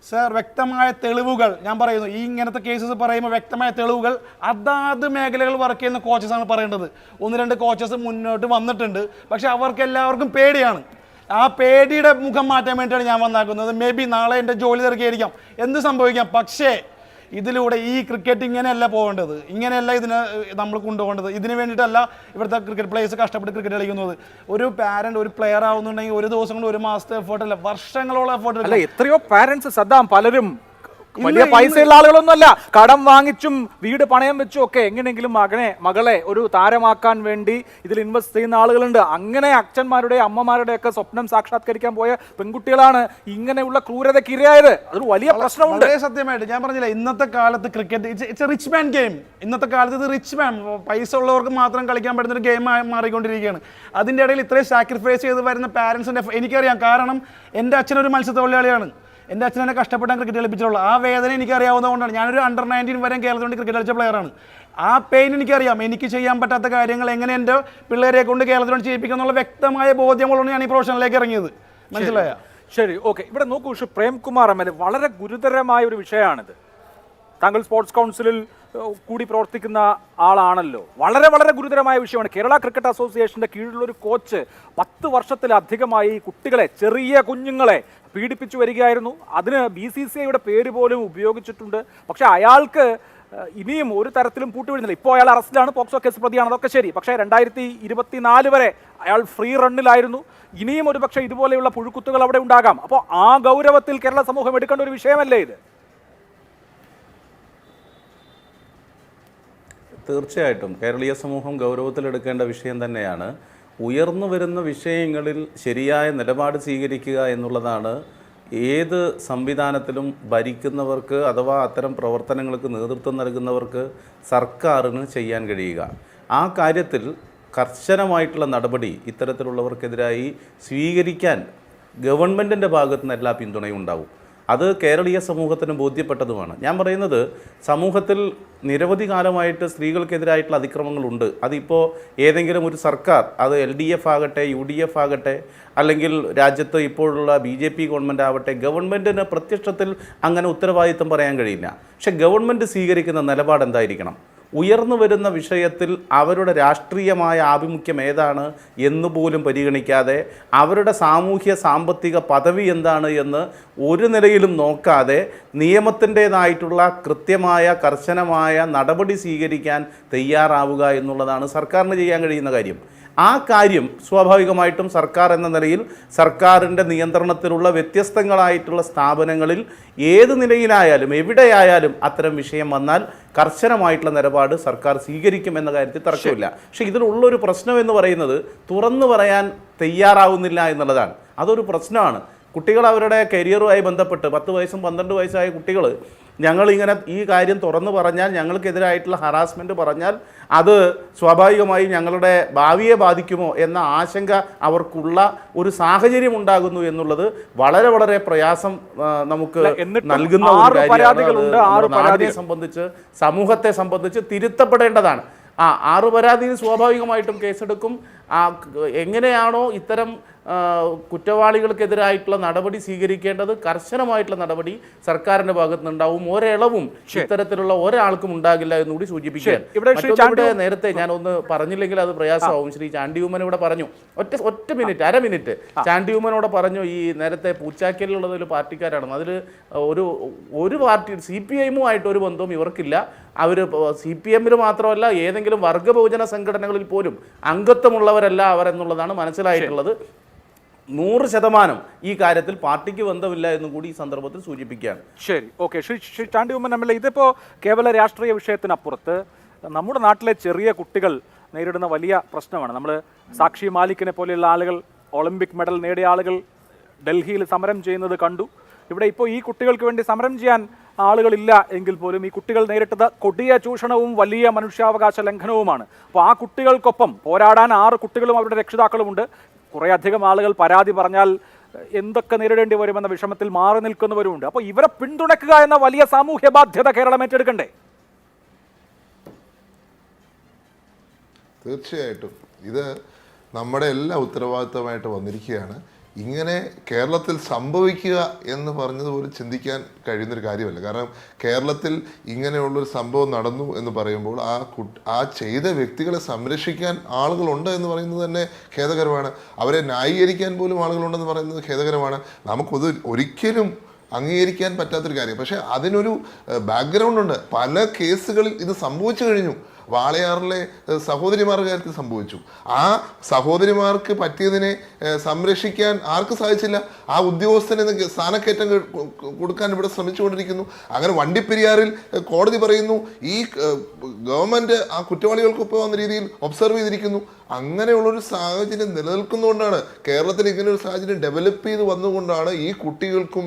സർ. വ്യക്തമായ തെളിവുകൾ ഞാൻ പറയുന്നു. ഈ ഇങ്ങനത്തെ കേസസ് പറയുമ്പോൾ വ്യക്തമായ തെളിവുകൾ അതാത് മേഖലകൾ വർക്ക് ചെയ്യുന്ന കോച്ചസാണ് പറയേണ്ടത്. 1-2 കോച്ചസ് മുന്നോട്ട് വന്നിട്ടുണ്ട്, പക്ഷെ അവർക്ക് എല്ലാവർക്കും പേടിയാണ്. ആ പേടിയുടെ മുഖം മാറ്റാൻ വേണ്ടിയാണ് ഞാൻ വന്നാക്കുന്നത്. മേ ബി നാളെ എൻ്റെ ജോലി തിരക്കിയായിരിക്കാം, എന്ത് സംഭവിക്കാം. പക്ഷേ ഇതിലൂടെ ഈ ക്രിക്കറ്റ് ഇങ്ങനെയല്ല പോകേണ്ടത്, ഇങ്ങനെയല്ല ഇതിനെ നമ്മൾ കൊണ്ടുപോകേണ്ടത്. ഇതിന് വേണ്ടിയിട്ടല്ല ഇവിടുത്തെ ക്രിക്കറ്റ് പ്ലേയേഴ്സ് കഷ്ടപ്പെട്ട് ക്രിക്കറ്റ് കളിക്കുന്നത്. ഒരു പാരന്റ് ഒരു പ്ലെയർ ആവുന്നുണ്ടെങ്കിൽ ഒരു ദിവസം കൊണ്ട് 1 മാസത്തെ എഫേർട്ട് അല്ല, വർഷങ്ങളോളം എഫേർട്ട് അല്ല. എത്രയോ പാരന്റ്സ് സദ്ദാം, പലരും വലിയ പൈസയുള്ള ആളുകളൊന്നുമല്ല, കടം വാങ്ങിച്ചും വീട് പണയം വെച്ചും ഒക്കെ എങ്ങനെയെങ്കിലും മകളെ ഒരു താരമാക്കാൻ വേണ്ടി ഇതിൽ ഇൻവെസ്റ്റ് ചെയ്യുന്ന ആളുകളുണ്ട്. അങ്ങനെ അച്ഛന്മാരുടെ അമ്മമാരുടെ ഒക്കെ സ്വപ്നം സാക്ഷാത്കരിക്കാൻ പോയ പെൺകുട്ടികളാണ് ഇങ്ങനെയുള്ള ക്രൂരതയ്ക്ക് ഇരയായത്. അതൊരു വലിയ പ്രശ്നമുണ്ട്. സത്യമായിട്ട് ഞാൻ പറഞ്ഞില്ല, ഇന്നത്തെ കാലത്ത് cricket it's A rich man game. ഇന്നത്തെ കാലത്ത് ഇത് റിച്ച് മാൻ, പൈസ ഉള്ളവർക്ക് മാത്രം കളിക്കാൻ പറ്റുന്ന ഒരു ഗെയിം മാറിക്കൊണ്ടിരിക്കുകയാണ്. അതിൻ്റെ ഇടയിൽ ഇത്രയും സാക്രിഫൈസ് ചെയ്ത് വരുന്ന പാരൻസിൻ്റെ എനിക്കറിയാം. കാരണം എൻ്റെ അച്ഛനൊരു മത്സ്യത്തൊഴിലാളിയാണ്. എൻ്റെ അച്ഛനെ കഷ്ടപ്പെട്ടാൻ ക്രിക്കറ്റ് കളിപ്പിച്ചിട്ടുള്ളൂ. ആ വേദന എനിക്കറിയാവുന്നതുകൊണ്ടാണ്. ഞാനൊരു അണ്ടർ-19 വരെ കേരളത്തിൽ വേണ്ടി ക്രിക്കറ്റ് കളിച്ച പ്ലെയറാണ്. ആ പെയിൻ എനിക്കറിയാം. എനിക്ക് ചെയ്യാൻ പറ്റാത്ത കാര്യങ്ങൾ എങ്ങനെ എൻ്റെ പിള്ളേരെ കൊണ്ട് കേരളത്തിൽ വേണ്ടി ചെയ്യിപ്പിക്കുക എന്നുള്ള വ്യക്തമായ ബോധ്യമുള്ളതുകൊണ്ട് ഞാൻ ഈ പ്രൊഫഷനിലേക്ക് ഇറങ്ങിയത്. മനസ്സിലായ? ശരി, ഓക്കെ. ഇവിടെ നോക്കൂ, പ്രേംകുമാർ MLA, വളരെ ഗുരുതരമായ ഒരു വിഷയമാണിത്. താങ്കൾ സ്പോർട്സ് കൗൺസിലിൽ കൂടി പ്രവർത്തിക്കുന്ന ആളാണല്ലോ. വളരെ വളരെ ഗുരുതരമായ വിഷയമാണ്. കേരള ക്രിക്കറ്റ് അസോസിയേഷൻ്റെ കീഴിലുള്ള ഒരു കോച്ച് 10 വർഷത്തിലധികമായി കുട്ടികളെ, ചെറിയ കുഞ്ഞുങ്ങളെ പീഡിപ്പിച്ചു വരികയായിരുന്നു. അതിന് BCCIയുടെ പേര് പോലും ഉപയോഗിച്ചിട്ടുണ്ട്. പക്ഷേ അയാൾക്ക് ഇനിയും ഒരു തരത്തിലും പൂട്ടുവീഴുന്നില്ല. ഇപ്പോൾ അയാൾ അറസ്റ്റിലാണ്, പോക്സോ കേസ് പ്രതിയാണ്, അതൊക്കെ ശരി. പക്ഷേ 2024 വരെ അയാൾ ഫ്രീ റണ്ണിലായിരുന്നു. ഇനിയും ഒരു പക്ഷേ ഇതുപോലെയുള്ള പുഴുക്കുത്തുകൾ അവിടെ ഉണ്ടാകാം. അപ്പോൾ ആ ഗൗരവത്തിൽ കേരള സമൂഹം എടുക്കേണ്ട ഒരു വിഷയമല്ലേ ഇത്? തീർച്ചയായിട്ടും കേരളീയ സമൂഹം ഗൗരവത്തിലെടുക്കേണ്ട വിഷയം തന്നെയാണ്. ഉയർന്നു വരുന്ന വിഷയങ്ങളിൽ ശരിയായ നിലപാട് സ്വീകരിക്കുക എന്നുള്ളതാണ് ഏത് സംവിധാനത്തിലും ഭരിക്കുന്നവർക്ക് അഥവാ അത്തരം പ്രവർത്തനങ്ങൾക്ക് നേതൃത്വം നൽകുന്നവർക്ക് സർക്കാരിന് ചെയ്യാൻ കഴിയുക. ആ കാര്യത്തിൽ കർശനമായിട്ടുള്ള നടപടി ഇത്തരത്തിലുള്ളവർക്കെതിരായി സ്വീകരിക്കാൻ ഗവൺമെൻറ്റിൻ്റെ ഭാഗത്തു നിന്ന് എല്ലാ പിന്തുണയും ഉണ്ടാവും. അത് കേരളീയ സമൂഹത്തിന് ബോധ്യപ്പെട്ടതുമാണ്. ഞാൻ പറയുന്നത്, സമൂഹത്തിൽ നിരവധി കാലമായിട്ട് സ്ത്രീകൾക്കെതിരായിട്ടുള്ള അതിക്രമങ്ങളുണ്ട്. അതിപ്പോൾ ഏതെങ്കിലും ഒരു സർക്കാർ, അത് LDF ആകട്ടെ, UDF ആകട്ടെ, അല്ലെങ്കിൽ രാജ്യത്ത് ഇപ്പോഴുള്ള BJP ഗവൺമെൻറ് ആവട്ടെ, ഗവൺമെൻറ്റിന് പ്രത്യക്ഷത്തിൽ അങ്ങനെ ഉത്തരവാദിത്വം പറയാൻ കഴിയില്ല. പക്ഷേ ഗവൺമെൻറ് സ്വീകരിക്കുന്ന നിലപാട് എന്തായിരിക്കണം? ഉയർന്നു വരുന്ന വിഷയത്തിൽ അവരുടെ രാഷ്ട്രീയമായ ആഭിമുഖ്യം ഏതാണ് എന്നുപോലും പരിഗണിക്കാതെ, അവരുടെ സാമൂഹ്യ സാമ്പത്തിക പദവി എന്താണ് എന്ന് ഒരു നിലയിലും നോക്കാതെ നിയമത്തിൻ്റേതായിട്ടുള്ള കൃത്യമായ കർശനമായ നടപടി സ്വീകരിക്കാൻ തയ്യാറാവുക എന്നുള്ളതാണ് സർക്കാരിന് ചെയ്യാൻ കഴിയുന്ന കാര്യം. ആ കാര്യം സ്വാഭാവികമായിട്ടും സർക്കാർ എന്ന നിലയിൽ സർക്കാരിൻ്റെ നിയന്ത്രണത്തിലുള്ള വ്യത്യസ്തങ്ങളായിട്ടുള്ള സ്ഥാപനങ്ങളിൽ ഏത് നിലയിലായാലും എവിടെയായാലും അത്തരം വിഷയം വന്നാൽ കർശനമായിട്ടുള്ള നിലപാട് സർക്കാർ സ്വീകരിക്കും എന്ന കാര്യത്തിൽ തർക്കമില്ല. പക്ഷേ ഇതിലുള്ളൊരു പ്രശ്നം എന്ന് പറയുന്നത് തുറന്നു പറയാൻ തയ്യാറാവുന്നില്ല എന്നുള്ളതാണ്. അതൊരു പ്രശ്നമാണ്. കുട്ടികൾ അവരുടെ കരിയറുമായി ബന്ധപ്പെട്ട് 10 വയസ്സും 12 വയസ്സായ കുട്ടികൾ ഞങ്ങളിങ്ങനെ ഈ കാര്യം തുറന്നു പറഞ്ഞാൽ, ഞങ്ങൾക്കെതിരായിട്ടുള്ള ഹറാസ്മെൻറ്റ് പറഞ്ഞാൽ അത് സ്വാഭാവികമായും ഞങ്ങളുടെ ഭാവിയെ ബാധിക്കുമോ എന്ന ആശങ്ക അവർക്കുള്ള ഒരു സാഹചര്യം ഉണ്ടാകുന്നു എന്നുള്ളത് വളരെ വളരെ പ്രയാസം നമുക്ക് നൽകുന്ന ഒരു കാര്യമാണ്. നാടിനെ സംബന്ധിച്ച്, സമൂഹത്തെ സംബന്ധിച്ച് തിരുത്തപ്പെടേണ്ടതാണ്. 6 പരാതിയിൽ സ്വാഭാവികമായിട്ടും കേസെടുക്കും. എങ്ങനെയാണോ ഇത്തരം കുറ്റവാളികൾക്കെതിരായിട്ടുള്ള നടപടി സ്വീകരിക്കേണ്ടത്, കർശനമായിട്ടുള്ള നടപടി സർക്കാരിന്റെ ഭാഗത്ത് നിന്നുണ്ടാവും. ഒരിളവും ഇത്തരത്തിലുള്ള ഒരാൾക്കും ഉണ്ടാകില്ല എന്നുകൂടി സൂചിപ്പിക്കാൻ. ഇവിടെ നേരത്തെ ഞാൻ ഒന്ന് പറഞ്ഞില്ലെങ്കിൽ അത് പ്രയാസമാവും. ശ്രീ ചാണ്ടിയുമ്മൻ ഇവിടെ പറഞ്ഞു, ഒറ്റ മിനിറ്റ്, അര മിനിറ്റ്. ചാണ്ടിയുമ്മനോട് പറഞ്ഞു, ഈ നേരത്തെ പൂച്ചാക്കലിലുള്ളത് ഒരു പാർട്ടിക്കാരാണ്, അതിൽ ഒരു പാർട്ടി CPIയുമായിട്ട് ഒരു ബന്ധവും ഇവർക്കില്ല. അവർ CPMൽ മാത്രമല്ല, ഏതെങ്കിലും വർഗ ബഹുജന സംഘടനകളിൽ പോലും അംഗത്വമുള്ളവരല്ല അവർ എന്നുള്ളതാണ് മനസ്സിലായിട്ടുള്ളത്. 100% ഈ കാര്യത്തിൽ പാർട്ടിക്ക് ബന്ധമില്ല എന്നും കൂടി ഈ സന്ദർഭത്തിൽ സൂചിപ്പിക്കുകയാണ്. ശരി, ഓക്കെ. ശ്രീ ചാണ്ടിയുമ്മൻ MLA, ഇതിപ്പോൾ കേവല രാഷ്ട്രീയ വിഷയത്തിനപ്പുറത്ത് നമ്മുടെ നാട്ടിലെ ചെറിയ കുട്ടികൾ നേരിടുന്ന വലിയ പ്രശ്നമാണ്. നമ്മൾ സാക്ഷി മാലിക്കിനെ പോലെയുള്ള ആളുകൾ, ഒളിമ്പിക് മെഡൽ നേടിയ ആളുകൾ ഡൽഹിയിൽ സമരം ചെയ്യുന്നത് കണ്ടു. ഇവിടെ ഇപ്പോൾ ഈ കുട്ടികൾക്ക് വേണ്ടി സമരം ചെയ്യാൻ ആളുകളില്ല എങ്കിൽ പോലും ഈ കുട്ടികൾ നേരിട്ടത് കൊടിയ ചൂഷണവും വലിയ മനുഷ്യാവകാശ ലംഘനവുമാണ്. അപ്പോൾ ആ കുട്ടികൾക്കൊപ്പം പോരാടാൻ 6 കുട്ടികളും അവരുടെ രക്ഷിതാക്കളുമുണ്ട്. കുറേയധികം ആളുകൾ പരാതി പറഞ്ഞാൽ എന്തൊക്കെ നേരിടേണ്ടി വരുമെന്ന വിഷമത്തിൽ മാറി നിൽക്കുന്നവരുമുണ്ട്. അപ്പോൾ ഇവരെ പിന്തുണയ്ക്കുക എന്ന വലിയ സാമൂഹ്യ ബാധ്യത കേരളം ഏറ്റെടുക്കണ്ടേ? തീർച്ചയായിട്ടും ഇത് നമ്മുടെ എല്ലാ ഉത്തരവാദിത്തമായിട്ട് വന്നിരിക്കുകയാണ്. ഇങ്ങനെ കേരളത്തിൽ സംഭവിക്കുക എന്ന് പറഞ്ഞത് പോലും ചിന്തിക്കാൻ കഴിയുന്നൊരു കാര്യമല്ല. കാരണം കേരളത്തിൽ ഇങ്ങനെയുള്ളൊരു സംഭവം നടന്നു എന്ന് പറയുമ്പോൾ ആ ചെയ്ത വ്യക്തികളെ സംരക്ഷിക്കാൻ ആളുകളുണ്ട് എന്ന് പറയുന്നത് തന്നെ ഖേദകരമാണ്. അവരെ ന്യായീകരിക്കാൻ പോലും ആളുകളുണ്ടെന്ന് പറയുന്നത് ഖേദകരമാണ്. നമുക്കത് ഒരിക്കലും അംഗീകരിക്കാൻ പറ്റാത്തൊരു കാര്യം. പക്ഷേ അതിനൊരു ബാക്ക്ഗ്രൗണ്ട് ഉണ്ട്. പല കേസുകളിൽ ഇത് സംഭവിച്ചു കഴിഞ്ഞു. വാളയാറിലെ സഹോദരിമാരുടെ കാര്യത്തിൽ സംഭവിച്ചു. ആ സഹോദരിമാർക്ക് പറ്റിയതിനെ സംരക്ഷിക്കാൻ ആർക്ക് സാധിച്ചില്ല? ആ ഉദ്യോഗസ്ഥന് സ്ഥാനക്കയറ്റം കൊടുക്കാൻ ഇവിടെ ശ്രമിച്ചുകൊണ്ടിരിക്കുന്നു. അങ്ങനെ വണ്ടിപ്പെരിയാറിൽ കോടതി പറയുന്നു ഈ ഗവൺമെന്റ് ആ കുറ്റവാളികൾക്കൊപ്പം വന്ന രീതിയിൽ ഒബ്സർവ് ചെയ്തിരിക്കുന്നു. അങ്ങനെയുള്ളൊരു സാഹചര്യം നിലനിൽക്കുന്നതുകൊണ്ടാണ്, കേരളത്തിൽ ഇങ്ങനെ ഒരു സാഹചര്യം ഡെവലപ്പ് ചെയ്ത് വന്നുകൊണ്ടാണ് ഈ കുട്ടികൾക്കും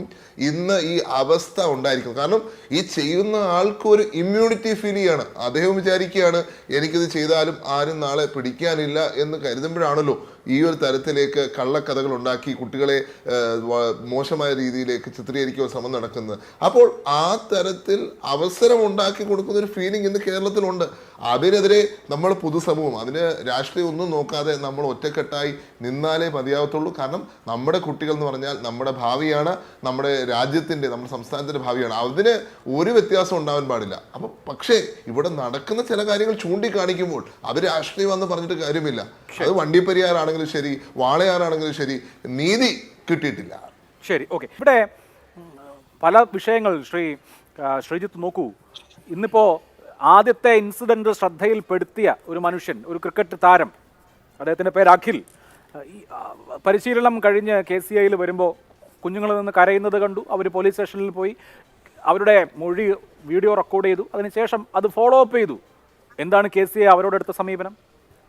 ഇന്ന് ഈ അവസ്ഥ ഉണ്ടായിരിക്കുന്നത്. കാരണം ഈ ചെയ്യുന്ന ആൾക്ക് ഒരു ഇമ്മ്യൂണിറ്റി ഫീൽ ചെയ്യാണ്. അദ്ദേഹം വിചാരിക്കുകയാണ് എനിക്കിത് ചെയ്താലും ആരും നാളെ പിടിക്കാനില്ല എന്ന് കരുതുമ്പോഴാണല്ലോ ഈ ഒരു തരത്തിലേക്ക് കള്ളക്കഥകൾ ഉണ്ടാക്കി കുട്ടികളെ മോശമായ രീതിയിലേക്ക് ചിത്രീകരിക്കുക ശ്രമം നടക്കുന്നത്. അപ്പോൾ ആ തരത്തിൽ അവസരം ഉണ്ടാക്കി കൊടുക്കുന്ന ഒരു ഫീലിംഗ് ഇന്ന് കേരളത്തിലുണ്ട്. അതിനെതിരെ നമ്മൾ പൊതുസമൂഹം, അതിന് രാഷ്ട്രീയം ഒന്നും നോക്കാതെ നമ്മൾ ഒറ്റക്കെട്ടായി നിന്നാലേ മതിയാവത്തുള്ളൂ. കാരണം നമ്മുടെ കുട്ടികൾ എന്ന് പറഞ്ഞാൽ നമ്മുടെ ഭാവിയാണ്, നമ്മുടെ രാജ്യത്തിൻ്റെ, നമ്മുടെ സംസ്ഥാനത്തിൻ്റെ ഭാവിയാണ്. അതിന് ഒരു വ്യത്യാസം ഉണ്ടാവാൻ പാടില്ല. അപ്പം പക്ഷേ ഇവിടെ നടക്കുന്ന ചില കാര്യങ്ങൾ ചൂണ്ടിക്കാണിക്കുമ്പോൾ അത് രാഷ്ട്രീയമാണെന്ന് പറഞ്ഞിട്ട് കാര്യമില്ല. അത് വണ്ടിപ്പെരിയാറാണെങ്കിലും ശരി, വാളയാറാണെങ്കിലും ശരി, നീതി കിട്ടിയിട്ടില്ല. ശരി, ഓക്കെ. ഇവിടെ പല വിഷയങ്ങൾ ശ്രീജിത്ത് നോക്കൂ. ഇന്നിപ്പോൾ ആദ്യത്തെ ഇൻസിഡന്റ് ശ്രദ്ധയിൽപ്പെടുത്തിയ ഒരു മനുഷ്യൻ, ഒരു ക്രിക്കറ്റ് താരം, അദ്ദേഹത്തിൻ്റെ പേര് അഖിൽ, പരിശീലനം കഴിഞ്ഞ് KCIയിൽ വരുമ്പോൾ കുഞ്ഞുങ്ങളിൽ നിന്ന് കരയുന്നത് കണ്ടു. അവർ പോലീസ് സ്റ്റേഷനിൽ പോയി അവരുടെ മൊഴി വീഡിയോ റെക്കോർഡ് ചെയ്തു. അതിനുശേഷം അത് ഫോളോ അപ്പ് ചെയ്തു. എന്താണ് KCI അവരോടെടുത്ത സമീപനം?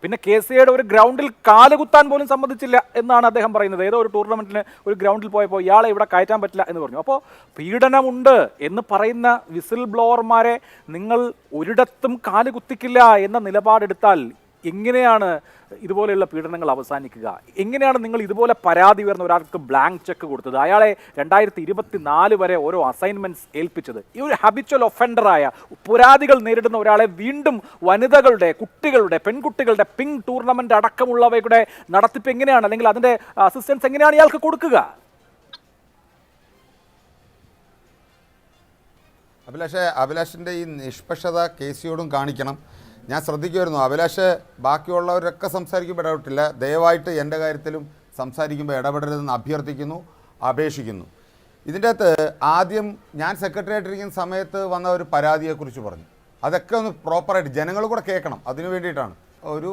പിന്നെ KCAയുടെ ഒരു ഗ്രൗണ്ടിൽ കാലുകുത്താൻ പോലും സമ്മതിച്ചില്ല എന്നാണ് അദ്ദേഹം പറയുന്നത്. ഏതോ ഒരു ടൂർണമെന്റിന് ഒരു ഗ്രൗണ്ടിൽ പോയപ്പോൾ ഇയാളെ ഇവിടെ കയറ്റാൻ പറ്റില്ല എന്ന് പറഞ്ഞു. അപ്പോൾ പീഡനമുണ്ട് എന്ന് പറയുന്ന വിസിൽ ബ്ലോവർമാരെ നിങ്ങൾ ഒരിടത്തും കാലുകുത്തിക്കില്ല എന്ന നിലപാടെടുത്താൽ എങ്ങനെയാണ് ഇതുപോലെയുള്ള പീഡനങ്ങൾ അവസാനിക്കുക? എങ്ങനെയാണ് നിങ്ങൾ ഇതുപോലെ പരാതി ഉയർന്ന ഒരാൾക്ക് ബ്ലാങ്ക് ചെക്ക് കൊടുത്തത്, അയാളെ 2024 വരെ ഓരോ അസൈൻമെന്റ്സ് ഏൽപ്പിച്ചത്? ഈ ഒരു ഹാബിച്വൽ ഒഫൻഡറായ പരാതികൾ നേരിടുന്ന ഒരാളെ വീണ്ടും വനിതകളുടെ, കുട്ടികളുടെ, പെൺകുട്ടികളുടെ പിങ്ക് ടൂർണമെന്റ് അടക്കമുള്ളവയുടെ നടത്തിപ്പ് എങ്ങനെയാണ്, അല്ലെങ്കിൽ അതിന്റെ അസിസ്റ്റൻസ് എങ്ങനെയാണ് ഇയാൾക്ക് കൊടുക്കുക? അഭിലാഷിൻ്റെ ഈ നിഷ്പക്ഷത KCയോടും കാണിക്കണം. ഞാൻ ശ്രദ്ധിക്കുമായിരുന്നു, അഭിലാഷ് ബാക്കിയുള്ളവരൊക്കെ സംസാരിക്കുമ്പോൾ ഇടപെട്ടില്ല. ദയവായിട്ട് എൻ്റെ കാര്യത്തിലും സംസാരിക്കുമ്പോൾ ഇടപെടരുതെന്ന് അഭ്യർത്ഥിക്കുന്നു, അപേക്ഷിക്കുന്നു. ഇതിൻ്റെ അകത്ത് ആദ്യം ഞാൻ സെക്രട്ടറിയായിട്ടിരിക്കുന്ന സമയത്ത് വന്ന ഒരു പരാതിയെക്കുറിച്ച് പറഞ്ഞു. അതൊക്കെ ഒന്ന് പ്രോപ്പറായിട്ട് ജനങ്ങൾ കൂടെ കേൾക്കണം. അതിനു വേണ്ടിയിട്ടാണ്. ഒരു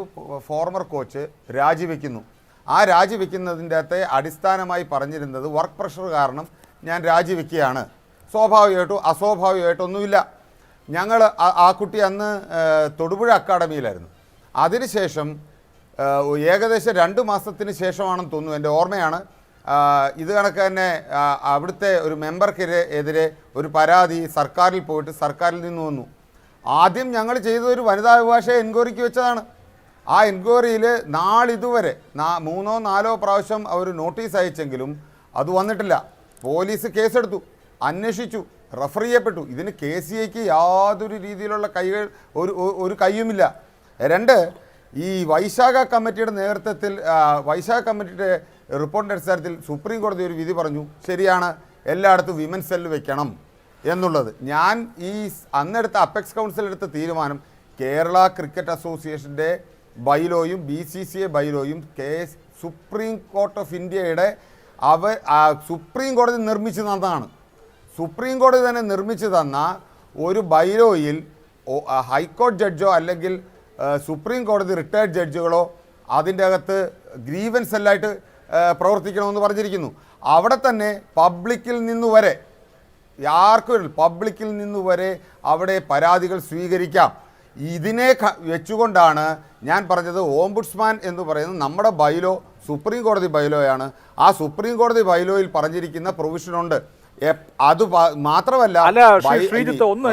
ഫോർമർ കോച്ച് രാജിവെക്കുന്നു. ആ രാജിവെക്കുന്നതിൻ്റെ അകത്തെ അടിസ്ഥാനമായി പറഞ്ഞിരുന്നത് വർക്ക് പ്രഷർ കാരണം ഞാൻ രാജിവെക്കുകയാണ്. സ്വാഭാവികമായിട്ടും അസ്വാഭാവികമായിട്ടൊന്നുമില്ല. ഞങ്ങൾ ആ കുട്ടി അന്ന് തൊടുപുഴ അക്കാഡമിയിലായിരുന്നു. അതിനുശേഷം ഏകദേശം 2 മാസത്തിന് ശേഷമാണെന്ന് തോന്നുന്നു, എൻ്റെ ഓർമ്മയാണ്, ഇത് കണക്ക് തന്നെ അവിടുത്തെ ഒരു മെമ്പർക്കെതിരെ ഒരു പരാതി സർക്കാരിൽ പോയിട്ട് സർക്കാരിൽ നിന്ന് വന്നു. ആദ്യം ഞങ്ങൾ ചെയ്തൊരു വനിതാ അഭിഭാഷകയെ എൻക്വയറിക്ക് വെച്ചതാണ്. ആ എൻക്വയറിയിൽ നാളിതുവരെ 3ഓ 4ഓ പ്രാവശ്യം അവർ നോട്ടീസ് അയച്ചെങ്കിലും അത് വന്നിട്ടില്ല. പോലീസ് കേസെടുത്തു, അന്വേഷിച്ചു, റെഫർ ചെയ്യപ്പെട്ടു. ഇതിന് KCAക്ക് യാതൊരു രീതിയിലുള്ള ഒരു കയ്യുമില്ല. 2, ഈ വൈശാഖ കമ്മിറ്റിയുടെ നേതൃത്വത്തിൽ വൈശാഖ കമ്മിറ്റിയുടെ റിപ്പോർട്ടിൻ്റെ അടിസ്ഥാനത്തിൽ സുപ്രീം കോടതി ഒരു വിധി പറഞ്ഞു, ശരിയാണ്, എല്ലായിടത്തും വിമൻ സെല്ല് വെക്കണം എന്നുള്ളത്. ഞാൻ ഈ അന്നെടുത്ത അപ്പെക്സ് കൗൺസിൽ എടുത്ത തീരുമാനം കേരള ക്രിക്കറ്റ് അസോസിയേഷൻ്റെ ബൈലോയും BCCA ബൈലോയും സുപ്രീം കോർട്ട് ഓഫ് ഇന്ത്യയുടെ സുപ്രീം കോടതി നിർമ്മിച്ചു തന്നതാണ്. സുപ്രീം കോടതി തന്നെ നിർമ്മിച്ചു തന്ന ഒരു ബൈലോയിൽ ഹൈക്കോടതി ജഡ്ജോ അല്ലെങ്കിൽ സുപ്രീം കോടതി റിട്ടയർഡ് ജഡ്ജുകളോ അതിൻ്റെ അകത്ത് ഗ്രീവൻസ് സെല്ലായിട്ട് പ്രവർത്തിക്കണമെന്ന് പറഞ്ഞിരിക്കുന്നു. അവിടെ തന്നെ പബ്ലിക്കിൽ നിന്നുവരെ പബ്ലിക്കിൽ നിന്നുവരെ അവിടെ പരാതികൾ സ്വീകരിക്കാം. ഇതിനെ വെച്ചുകൊണ്ടാണ് ഞാൻ പറഞ്ഞത് ഓംബുഡ്സ്മാൻ എന്ന് പറയുന്നത് നമ്മുടെ ബൈലോ സുപ്രീം കോടതി ബൈലോയാണ്. ആ സുപ്രീം കോടതി ബൈലോയിൽ പറഞ്ഞിരിക്കുന്ന പ്രൊവിഷനുണ്ട്. അത് മാത്രമല്ല,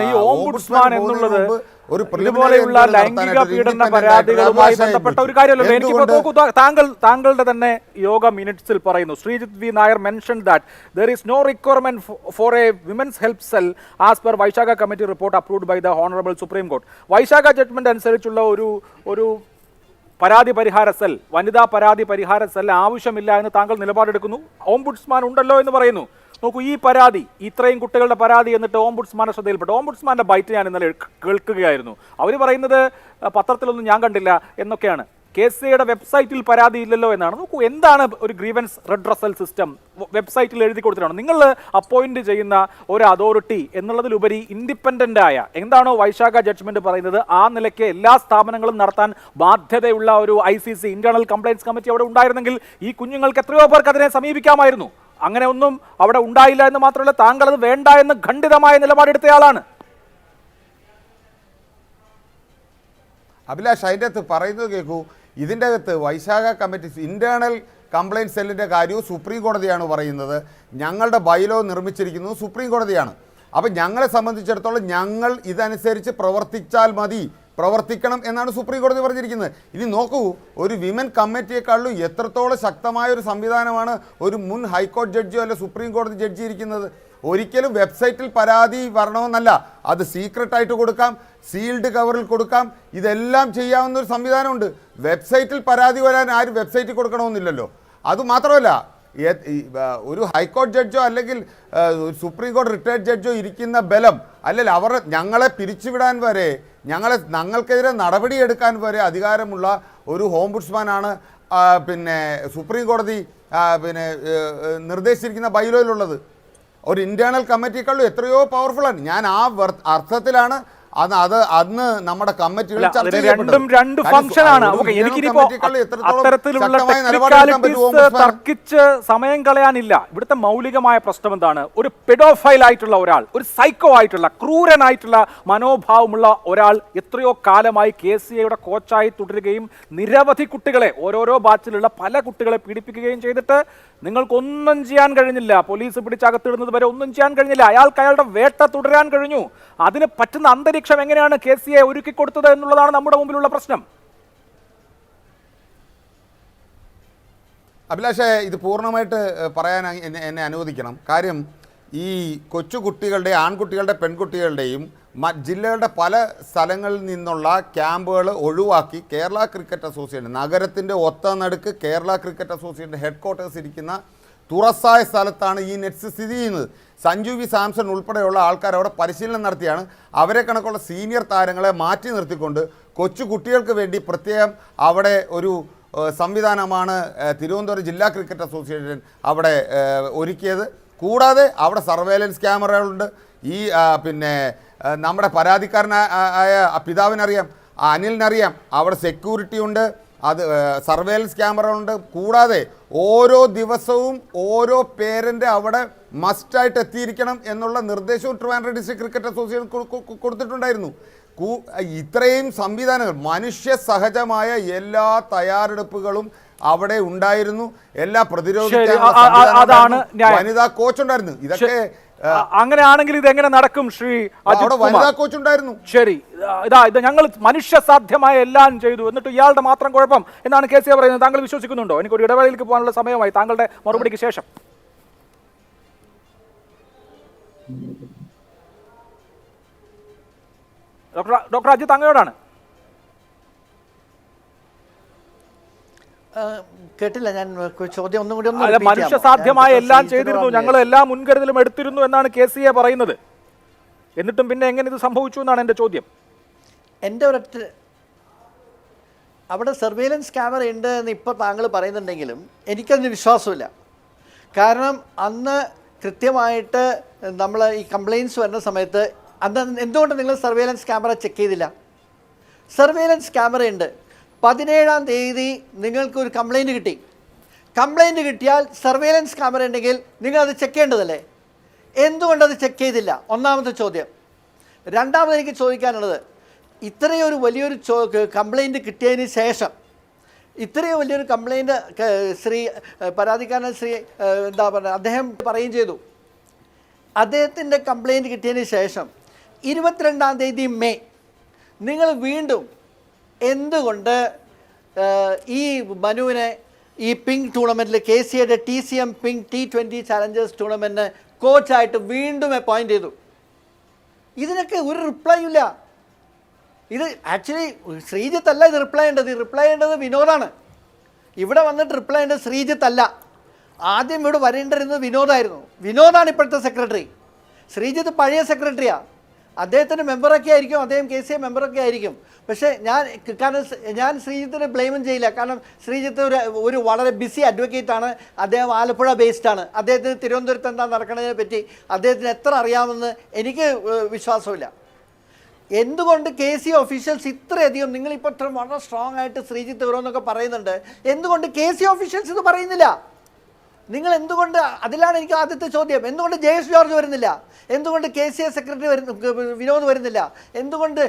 ഈ ഓംബുഡ്സ്മാൻ എന്നുള്ളത് ഇതുപോലെയുള്ള ലൈംഗിക പീഡന പരാതികളുമായി ബന്ധപ്പെട്ട ഒരു കാര്യമല്ലോ. എനിക്ക് നോക്കൂ, താങ്കളുടെ തന്നെ യോഗ മിനിറ്റ്സിൽ പറയുന്നു, Sreejith V Nair mention that there is no requirement for a women's help cell as per Vishaka committee report approved by the honorable supreme court. Vishaka judgment അനുസരിച്ചുള്ള ഒരു പരാതി പരിഹാര സെൽ, വനിതാ പരാതി പരിഹാര സെൽ ആവശ്യമില്ല എന്ന് താങ്കൾ നിലപാടെടുക്കുന്നു. ഓംബുഡ്സ്മാൻ ഉണ്ടല്ലോ എന്ന് പറയുന്നു. നോക്കൂ, ഈ പരാതി, ഇത്രയും കുട്ടികളുടെ പരാതി എന്നിട്ട് ഓംബുഡ്സ്മാന്റെ ശ്രദ്ധയിൽപ്പെട്ടു. ഓംബുഡ്സ്മാന്റെ ബൈറ്റ് ഞാൻ ഇന്നലെ കേൾക്കുകയായിരുന്നു. അവർ പറയുന്നത് പത്രത്തിലൊന്നും ഞാൻ കണ്ടില്ല എന്നൊക്കെയാണ്. KCAയുടെ വെബ്സൈറ്റിൽ പരാതി ഇല്ലല്ലോ എന്നാണ്. നോക്കൂ, എന്താണ് ഒരു ഗ്രീവൻസ് റെഡ്രസൽ സിസ്റ്റം വെബ്സൈറ്റിൽ എഴുതി കൊടുത്തിട്ടാണ്. നിങ്ങൾ അപ്പോയിന്റ് ചെയ്യുന്ന ഒരു അതോറിറ്റി എന്നുള്ളതിലുപരി ഇൻഡിപെൻഡന്റ് ആയ എന്താണോ വൈശാഖ ജഡ്ജ്മെന്റ് പറയുന്നത് ആ നിലയ്ക്ക് എല്ലാ സ്ഥാപനങ്ങളും നടത്താൻ ബാധ്യതയുള്ള ഒരു ICC ഇന്റേണൽ കംപ്ലയിൻസ് കമ്മിറ്റി അവിടെ ഉണ്ടായിരുന്നെങ്കിൽ ഈ കുഞ്ഞുങ്ങൾക്ക് എത്രയോ പേർക്ക് അതിനെ സമീപിക്കാമായിരുന്നു. അങ്ങനെ ഒന്നും അവിടെ ഉണ്ടായില്ല എന്ന് മാത്രമല്ല, താങ്കൾ അത് വേണ്ട എന്ന് ഖണ്ഡിതമായ നിലപാടെടുത്തയാളാണ്. അഭിലാഷ്, അതിൻ്റെ അകത്ത് പറയുന്നത് കേൾക്കൂ. ഇതിൻ്റെ അകത്ത് വൈശാഖ കമ്മിറ്റി ഇന്റേണൽ കംപ്ലയിൻറ്റ് സെല്ലിൻ്റെ കാര്യവും സുപ്രീം കോടതിയാണ് പറയുന്നത്. ഞങ്ങളുടെ ബൈലോ നിർമ്മിച്ചിരിക്കുന്നത് സുപ്രീം കോടതിയാണ്. അപ്പം ഞങ്ങളെ സംബന്ധിച്ചിടത്തോളം ഞങ്ങൾ ഇതനുസരിച്ച് പ്രവർത്തിക്കണം എന്നാണ് സുപ്രീം കോടതി പറഞ്ഞിരിക്കുന്നത്. ഇനി നോക്കൂ, ഒരു വിമൻ കമ്മിറ്റിയെക്കാളും എത്രത്തോളം ശക്തമായ ഒരു സംവിധാനമാണ് ഒരു മുൻ ഹൈക്കോടതി ജഡ്ജിയോ അല്ല സുപ്രീം കോടതി ജഡ്ജി ഇരിക്കുന്നത്. ഒരിക്കലും വെബ്സൈറ്റിൽ പരാതി വരണമെന്നല്ല, അത് സീക്രട്ടായിട്ട് കൊടുക്കാം, സീൽഡ് കവറിൽ കൊടുക്കാം, ഇതെല്ലാം ചെയ്യാവുന്ന ഒരു സംവിധാനമുണ്ട്. വെബ്സൈറ്റിൽ പരാതി വരാൻ ആരും വെബ്സൈറ്റിൽ കൊടുക്കണമെന്നില്ലല്ലോ. അതുമാത്രമല്ല, ഒരു ഹൈക്കോടതി ജഡ്ജോ അല്ലെങ്കിൽ സുപ്രീം കോടതി റിട്ടയർഡ് ജഡ്ജോ ഇരിക്കുന്ന ബലം അല്ലെങ്കിൽ അവർ ഞങ്ങളെ പിരിച്ചുവിടാൻ വരെ ഞങ്ങൾക്കെതിരെ നടപടിയെടുക്കാൻ വരെ അധികാരമുള്ള ഒരു ഓംബുഡ്സ്മാനാണ് പിന്നെ സുപ്രീം കോടതി നിർദ്ദേശിച്ചിരിക്കുന്ന ബൈലോയിലുള്ളത്. ഒരു ഇന്റേണൽ കമ്മിറ്റിയേക്കാളും എത്രയോ പവർഫുള്ളാണ്. ഞാൻ ആ അർത്ഥത്തിലാണ് അന്ന് നമ്മുടെ കമ്മിറ്റികൾ അല്ല, അതിന് രണ്ടും രണ്ട് ഫംഗ്ഷനാണ്. ഓക്കേ, എനിക്കിനിപ്പോ അത്തരത്തിലുള്ള ടെക്നിക്കാലിറ്റീസ് തർക്കിച്ച് സമയം കളയാനില്ല. ഇവിടുത്തെ മൗലികമായ പ്രശ്നം എന്താണ്? ഒരു പെഡോഫൈൽ ആയിട്ടുള്ള ഒരാൾ, ഒരു സൈക്കോ ആയിട്ടുള്ള ക്രൂരനായിട്ടുള്ള മനോഭാവമുള്ള ഒരാൾ എത്രയോ കാലമായി KCAയുടെ കോച്ചായി തുടരുകയും നിരവധി കുട്ടികളെ, ഓരോരോ ബാച്ചിലുള്ള പല കുട്ടികളെ പീഡിപ്പിക്കുകയും ചെയ്തിട്ട് നിങ്ങൾക്കൊന്നും ചെയ്യാൻ കഴിഞ്ഞില്ല. പോലീസ് പിടിച്ചകത്തിടുന്നത് വരെ ഒന്നും ചെയ്യാൻ കഴിഞ്ഞില്ല. അയാൾക്ക് അയാളുടെ വേട്ട തുടരാൻ കഴിഞ്ഞു. അതിന് പറ്റുന്ന അന്തരീക്ഷം എങ്ങനെയാണ് KCA ഒരുക്കി കൊടുത്തത് എന്നുള്ളതാണ് നമ്മുടെ മുമ്പിലുള്ള പ്രശ്നം. അഭിലാഷേ, ഇത് പൂർണ്ണമായിട്ട് പറയാൻ എന്നെ അനുവദിക്കണം. കാര്യം ഈ കൊച്ചുകുട്ടികളുടെ, ആൺകുട്ടികളുടെ, പെൺകുട്ടികളുടെയും ജില്ലകളുടെ പല സ്ഥലങ്ങളിൽ നിന്നുള്ള ക്യാമ്പുകൾ ഒഴിവാക്കി കേരള ക്രിക്കറ്റ് അസോസിയേഷൻ, നഗരത്തിൻ്റെ ഒത്ത നടുക്ക് കേരള ക്രിക്കറ്റ് അസോസിയേഷൻ്റെ ഹെഡ് ക്വാർട്ടേഴ്സ് ഇരിക്കുന്ന തുറസായ സ്ഥലത്താണ് ഈ നെറ്റ്സ് സ്ഥിതി ചെയ്യുന്നത്. സഞ്ജു വി സാംസൺ ഉൾപ്പെടെയുള്ള ആൾക്കാർ അവിടെ പരിശീലനം നടത്തിയാണ്. അവരെ കണക്കുള്ള സീനിയർ താരങ്ങളെ മാറ്റി നിർത്തിക്കൊണ്ട് കൊച്ചു കുട്ടികൾക്ക് വേണ്ടി പ്രത്യേകം അവിടെ ഒരു സംവിധാനമാണ് തിരുവനന്തപുരം ജില്ലാ ക്രിക്കറ്റ് അസോസിയേഷൻ അവിടെ ഒരുക്കിയത്. കൂടാതെ അവിടെ സർവേലൻസ് ക്യാമറകളുണ്ട്. ഈ പിന്നെ നമ്മുടെ പരാതിക്കാരനായ പിതാവിനറിയാം, അനിലിനറിയാം, അവിടെ സെക്യൂരിറ്റി ഉണ്ട്, അത് സർവേലൻസ് ക്യാമറ ഉണ്ട്. കൂടാതെ ഓരോ ദിവസവും ഓരോ പേരൻ്റ് അവിടെ മസ്റ്റായിട്ട് എത്തിയിരിക്കണം എന്നുള്ള നിർദ്ദേശവും ട്രിവാൻഡ്രം ഡിസ്ട്രിക്ട് ക്രിക്കറ്റ് അസോസിയേഷൻ കൊടുത്തിട്ടുണ്ടായിരുന്നു. ഇത്രയും സംവിധാനങ്ങൾ, മനുഷ്യ സഹജമായ എല്ലാ തയ്യാറെടുപ്പുകളും അവിടെ ഉണ്ടായിരുന്നു. എല്ലാ പ്രതിരോധിക്കാനുള്ള വനിതാ കോച്ച് ഉണ്ടായിരുന്നു. ഇതൊക്കെ അങ്ങനെയാണെങ്കിൽ ഇത് എങ്ങനെ നടക്കും ശ്രീ അവിടെ വനിതാ കോച്ച് ഉണ്ടായിരുന്നു. ശരി, ഇത് ഞങ്ങൾ മനുഷ്യ സാധ്യമായ എല്ലാം ചെയ്തു, എന്നിട്ട് ഇയാളുടെ മാത്രം കുഴപ്പം എന്നാണ് KCA പറയുന്നത്. താങ്കൾ വിശ്വസിക്കുന്നുണ്ടോ? എനിക്കൊരു ഇടവേളയിലേക്ക് പോകാനുള്ള സമയമായി. താങ്കളുടെ മറുപടിക്ക് ശേഷം. ഡോക്ടർ അജിത് അങ്ങയോടാണ്. കേട്ടില്ല ഞാൻ ചോദ്യം ഒന്നും കൂടി മനുഷ്യ സാധ്യമായ എല്ലാം ചെയ്തിരുന്നു, ഞങ്ങൾ എല്ലാ മുൻകരുതലും എടുത്തിരുന്നു എന്നാണ് KCA പറയുന്നത്. എന്നിട്ടും പിന്നെ എങ്ങനെ ഇത് സംഭവിച്ചു എന്നാണ് എൻ്റെ ചോദ്യം. എൻ്റെ ഒരൊറ്റ അവിടെ സർവൈലൻസ് ക്യാമറ ഉണ്ട് എന്ന് ഇപ്പോൾ താങ്കൾ പറയുന്നുണ്ടെങ്കിലും എനിക്കതിന് വിശ്വാസമില്ല. കാരണം അന്ന് കൃത്യമായിട്ട് നമ്മൾ ഈ കംപ്ലയിൻസ് വരുന്ന സമയത്ത് അന്ന് എന്തുകൊണ്ട് നിങ്ങൾ സർവൈലൻസ് ക്യാമറ ചെക്ക് ചെയ്തില്ല? സർവൈലൻസ് ക്യാമറ ഉണ്ട്. 17-ാം തീയതി നിങ്ങൾക്കൊരു കംപ്ലയിൻറ്റ് കിട്ടി. കംപ്ലയിൻറ്റ് കിട്ടിയാൽ സർവൈലൻസ് ക്യാമറ ഉണ്ടെങ്കിൽ നിങ്ങളത് ചെക്ക് ചെയ്യേണ്ടതല്ലേ? എന്തുകൊണ്ടത് ചെക്ക് ചെയ്തില്ല? ഒന്നാമത്തെ ചോദ്യം. രണ്ടാമത് എനിക്ക് ചോദിക്കാനുള്ളത്, ഇത്രയും ഒരു വലിയൊരു കംപ്ലയിൻറ്റ് കിട്ടിയതിന് ശേഷം, ഇത്രയും വലിയൊരു കംപ്ലയിൻറ്റ് പരാതിക്കാരൻ എന്താ പറയുക, അദ്ദേഹം പറയുകയും ചെയ്തു. അദ്ദേഹത്തിൻ്റെ കംപ്ലയിൻറ്റ് കിട്ടിയതിന് ശേഷം 22-ാം തീയതി മെയ് നിങ്ങൾ വീണ്ടും എന്തുകൊണ്ട് ഈ മനുവിനെ ഈ പിങ്ക് ടൂർണമെൻറ്റിൽ KCAയുടെ TCM പിങ്ക് T20 ചാലഞ്ചേഴ്സ് ടൂർണമെൻറ്റിന് കോച്ചായിട്ട് വീണ്ടും അപ്പോയിൻ്റ് ചെയ്തു? ഇതിനൊക്കെ ഒരു റിപ്ലൈ ഇല്ല. ഇത് ആക്ച്വലി ശ്രീജിത്ത് അല്ല ഇത് റിപ്ലൈ ചെയ്യേണ്ടത് വിനോദാണ്. ഇവിടെ വന്നിട്ട് റിപ്ലൈ ചെയ്യേണ്ടത് ശ്രീജിത്ത് അല്ല. ആദ്യം ഇവിടെ വരേണ്ടിരുന്നത് വിനോദായിരുന്നു. വിനോദാണ് ഇപ്പോഴത്തെ സെക്രട്ടറി. ശ്രീജിത്ത് പഴയ സെക്രട്ടറിയാണ്. അദ്ദേഹത്തിൻ്റെ മെമ്പറൊക്കെ ആയിരിക്കും, അദ്ദേഹം KCA മെമ്പറൊക്കെ ആയിരിക്കും. പക്ഷേ ഞാൻ ശ്രീജിത്തിനെ ബ്ലെയിമും ചെയ്യില്ല. കാരണം ശ്രീജിത്ത് ഒരു വളരെ ബിസി അഡ്വക്കേറ്റാണ്. അദ്ദേഹം ആലപ്പുഴ ബേസ്ഡാണ്. അദ്ദേഹത്തിന് തിരുവനന്തപുരത്ത് എന്താ നടക്കുന്നതിനെ പറ്റി അദ്ദേഹത്തിന് എത്ര അറിയാമെന്ന് എനിക്ക് വിശ്വാസമില്ല. എന്തുകൊണ്ട് KCA ഒഫീഷ്യൽസ് ഇത്രയധികം, നിങ്ങളിപ്പോൾ ഇത്ര വളരെ സ്ട്രോങ് ആയിട്ട് ശ്രീജിത്ത് വരുമെന്നൊക്കെ പറയുന്നുണ്ട്, എന്തുകൊണ്ട് KCA ഒഫീഷ്യൽസ് ഇത് പറയുന്നില്ല? നിങ്ങൾ എന്തുകൊണ്ട്, അതിലാണ് എനിക്ക് ആദ്യത്തെ ചോദ്യം. എന്തുകൊണ്ട് ജയേഷ് ജോർജ് വരുന്നില്ല? എന്തുകൊണ്ട് KCA സെക്രട്ടറി വിനോദ് വരുന്നില്ല? എന്തുകൊണ്ട്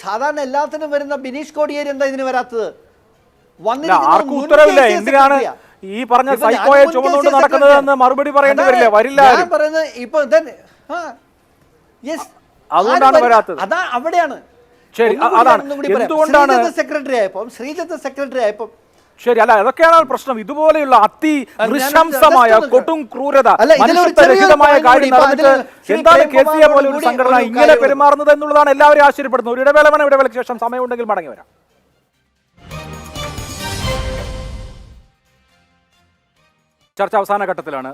സാധാരണ എല്ലാത്തിനും വരുന്ന ബിനീഷ് കോടിയേരി എന്താ ഇതിന് വരാത്തത്? ഉത്തരവില്ല. എന്തിനാണ് ഈ പറഞ്ഞ സൈക്കോയെ ചുമന്നുകൊണ്ട് നടക്കുന്നതെന്ന് മറുപടി പറയേണ്ടി വരില്ല. വരില്ല. ഞാൻ പറയുന്നത് ഇപ്പൊ അതുകൊണ്ടാണ് വരാത്തത്. അതാ അവിടെയാണ്. ശരി, അതാണ് എന്തുകൊണ്ടാണ് ശ്രീജിത്ത് സെക്രട്ടറി ആയപ്പോ. ശരി, അല്ല അതൊക്കെയാണ് പ്രശ്നം. ഇതുപോലെയുള്ള അതിനൃശംസമായ കൊടും ക്രൂരത, മനുഷ്യത്വരഹിതമായ കാര്യം നടന്നിട്ട് എന്താണ് KCA പോലെ ഒരു സംഘടന ഇങ്ങനെ പെരുമാറുന്നത് എന്നുള്ളതാണ് എല്ലാവരും ആശ്ചര്യപ്പെടുന്നത്. ഒരു ഇടവേളയ്ക്ക് ശേഷം സമയമുണ്ടെങ്കിൽ മടങ്ങി വരാം. ചർച്ച അവസാന ഘട്ടത്തിലാണ്.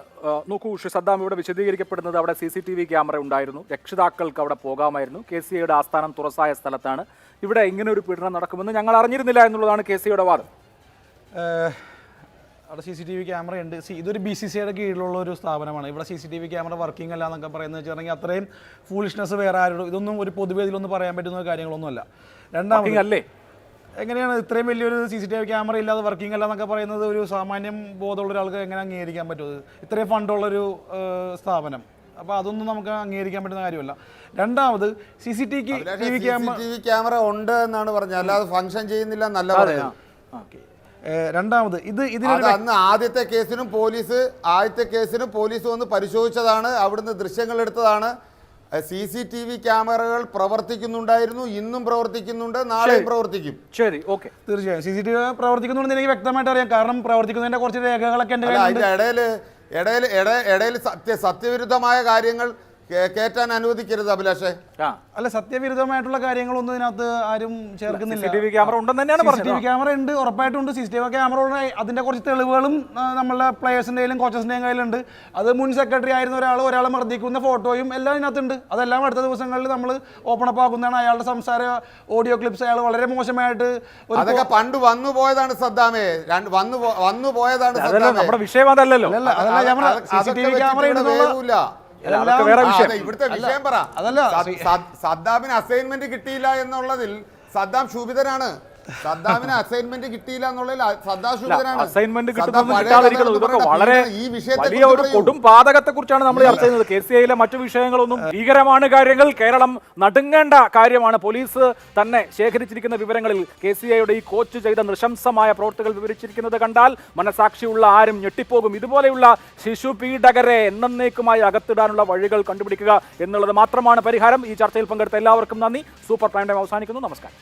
നോക്കൂ ശ്രീ സദ്ദാം, ഇവിടെ വിശദീകരിക്കപ്പെടുന്നത് അവിടെ CCTV ക്യാമറ ഉണ്ടായിരുന്നു, രക്ഷിതാക്കൾക്ക് അവിടെ പോകാമായിരുന്നു, KCAയുടെ ആസ്ഥാനം തുറസായ സ്ഥലത്താണ്, ഇവിടെ ഇങ്ങനെ ഒരു പീഡനം നടക്കുമെന്ന് ഞങ്ങൾ അറിഞ്ഞിരുന്നില്ല എന്നുള്ളതാണ് KCAയുടെ വാദം. അവിടെ CCTV ക്യാമറ ഉണ്ട്. ഇതൊരു BCCIയുടെ കീഴിലുള്ള ഒരു സ്ഥാപനമാണ്. ഇവിടെ CCTV ക്യാമറ വർക്കിംഗ് അല്ല എന്നൊക്കെ പറയുന്നത് വെച്ചിട്ടുണ്ടെങ്കിൽ അത്രയും ഫൂളിഷ്നെസ് വേറെ ആരോടും ഇതൊന്നും ഒരു പൊതുവേദിയിലൊന്നും പറയാൻ പറ്റുന്ന കാര്യങ്ങളൊന്നുമല്ല. രണ്ടാമത് അല്ലേ എങ്ങനെയാണ് ഇത്രയും വലിയൊരു CCTV ക്യാമറ ഇല്ലാതെ വർക്കിംഗ് അല്ല എന്നൊക്കെ പറയുന്നത് ഒരു സാമാന്യം ബോധമുള്ള ഒരാൾക്ക് എങ്ങനെ അംഗീകരിക്കാൻ പറ്റുമത്? ഇത്രയും ഫണ്ടുള്ളൊരു സ്ഥാപനം, അപ്പോൾ അതൊന്നും നമുക്ക് അംഗീകരിക്കാൻ പറ്റുന്ന കാര്യമല്ല. രണ്ടാമത് CCTV ക്യാമറ ഉണ്ട് എന്നാണ് പറഞ്ഞത്, അല്ലാതെ ഫംഗ്ഷൻ ചെയ്യുന്നില്ല എന്നല്ല പറഞ്ഞത്. രണ്ടാമത് അന്ന് ആദ്യത്തെ കേസിനും പോലീസ് വന്ന് പരിശോധിച്ചതാണ്, അവിടുന്ന് ദൃശ്യങ്ങൾ എടുത്തതാണ്. CCTV ക്യാമറകൾ പ്രവർത്തിക്കുന്നുണ്ടായിരുന്നു, ഇന്നും പ്രവർത്തിക്കുന്നുണ്ട്, നാളെയും പ്രവർത്തിക്കും. ശരി, ഓക്കെ, തീർച്ചയായും CCTV പ്രവർത്തിക്കുന്നുണ്ടെന്ന് എനിക്ക് വ്യക്തമായിട്ട് അറിയാം. കാരണം പ്രവർത്തിക്കുന്നതിന്റെ കുറച്ച് രേഖകളൊക്കെ എൻ്റെ ഇടയിൽ സത്യവിരുദ്ധമായ കാര്യങ്ങൾ കേറ്റാൻ അനുവദിക്കരുത് അഭിലാഷേ. അല്ല, സത്യവിരുദ്ധമായിട്ടുള്ള കാര്യങ്ങളൊന്നും ഇതിനകത്ത് ആരും ചേർക്കുന്നില്ല. CCTV ക്യാമറ ഉണ്ടെന്ന് തന്നെയാണ് പറഞ്ഞത്. CCTV ക്യാമറ ഉണ്ട്, ഉറപ്പായിട്ടും ഉണ്ട്. CCTV ക്യാമറ അതിന്റെ കുറച്ച് തെളിവുകളും നമ്മളുടെ പ്ലേയേഴ്സിന്റെയും കോച്ചസിന്റെയും കയ്യിലുണ്ട്. അത് മുൻ സെക്രട്ടറി ആയിരുന്ന ഒരാളെ മർദ്ദിക്കുന്ന ഫോട്ടോയും എല്ലാം ഇതിനകത്തുണ്ട്. അതെല്ലാം അടുത്ത ദിവസങ്ങളിൽ നമ്മൾ ഓപ്പൺ അപ്പ് ആക്കുന്നതാണ്. അയാളുടെ സംസാര ഓഡിയോ ക്ലിപ്സ് അയാൾ വളരെ മോശമായിട്ട് അതൊക്കെ പണ്ട് വന്നു പോയതാണ് സദ്ദാമേ, വന്നു പോയതാണ്. നമ്മുടെ വിഷയം അതല്ലല്ലോ. CCTV ക്യാമറ ഇടുന്നില്ല. ഇവിടുത്തെ വിഷയം പറ. സദ്ദാമിന് അസൈൻമെന്റ് കിട്ടിയില്ല എന്നുള്ളതിൽ സദ്ദാം ക്ഷുഭിതനാണ്. സദ്ദാമിന് അസൈൻമെന്റ് കിട്ടിയില്ല എന്നുള്ളതിൽ സദ്ദാം ക്ഷുഭിതനാണ്. അസൈൻമെന്റ് ഇതൊക്കെ വളരെ വലിയ ഒരു കൊടും പാതകത്തെ കുറിച്ചാണ് നമ്മൾ ചർച്ച ചെയ്യുന്നത്. KCIയിലെ മറ്റു വിഷയങ്ങളൊന്നും ഭീകരമാണ് കാര്യങ്ങൾ. കേരളം നടുങ്ങേണ്ട കാര്യമാണ്. പോലീസ് തന്നെ ശേഖരിച്ചിരിക്കുന്ന വിവരങ്ങളിൽ KCIയുടെ ഈ കോച്ച് ചെയ്ത നൃശംസമായ പ്രവൃത്തികൾ വിവരിച്ചിരിക്കുന്നത് കണ്ടാൽ മനസാക്ഷിയുള്ള ആരും ഞെട്ടിപ്പോകും. ഇതുപോലെയുള്ള ശിശു പീഡകരെ എന്നേക്കുമായി അകത്തിടാനുള്ള വഴികൾ കണ്ടുപിടിക്കുക എന്നുള്ളത് മാത്രമാണ് പരിഹാരം. ഈ ചർച്ചയിൽ പങ്കെടുത്ത എല്ലാവർക്കും നന്ദി. സൂപ്പർ പ്രൈം ടൈം അവസാനിക്കുന്നു. നമസ്കാരം.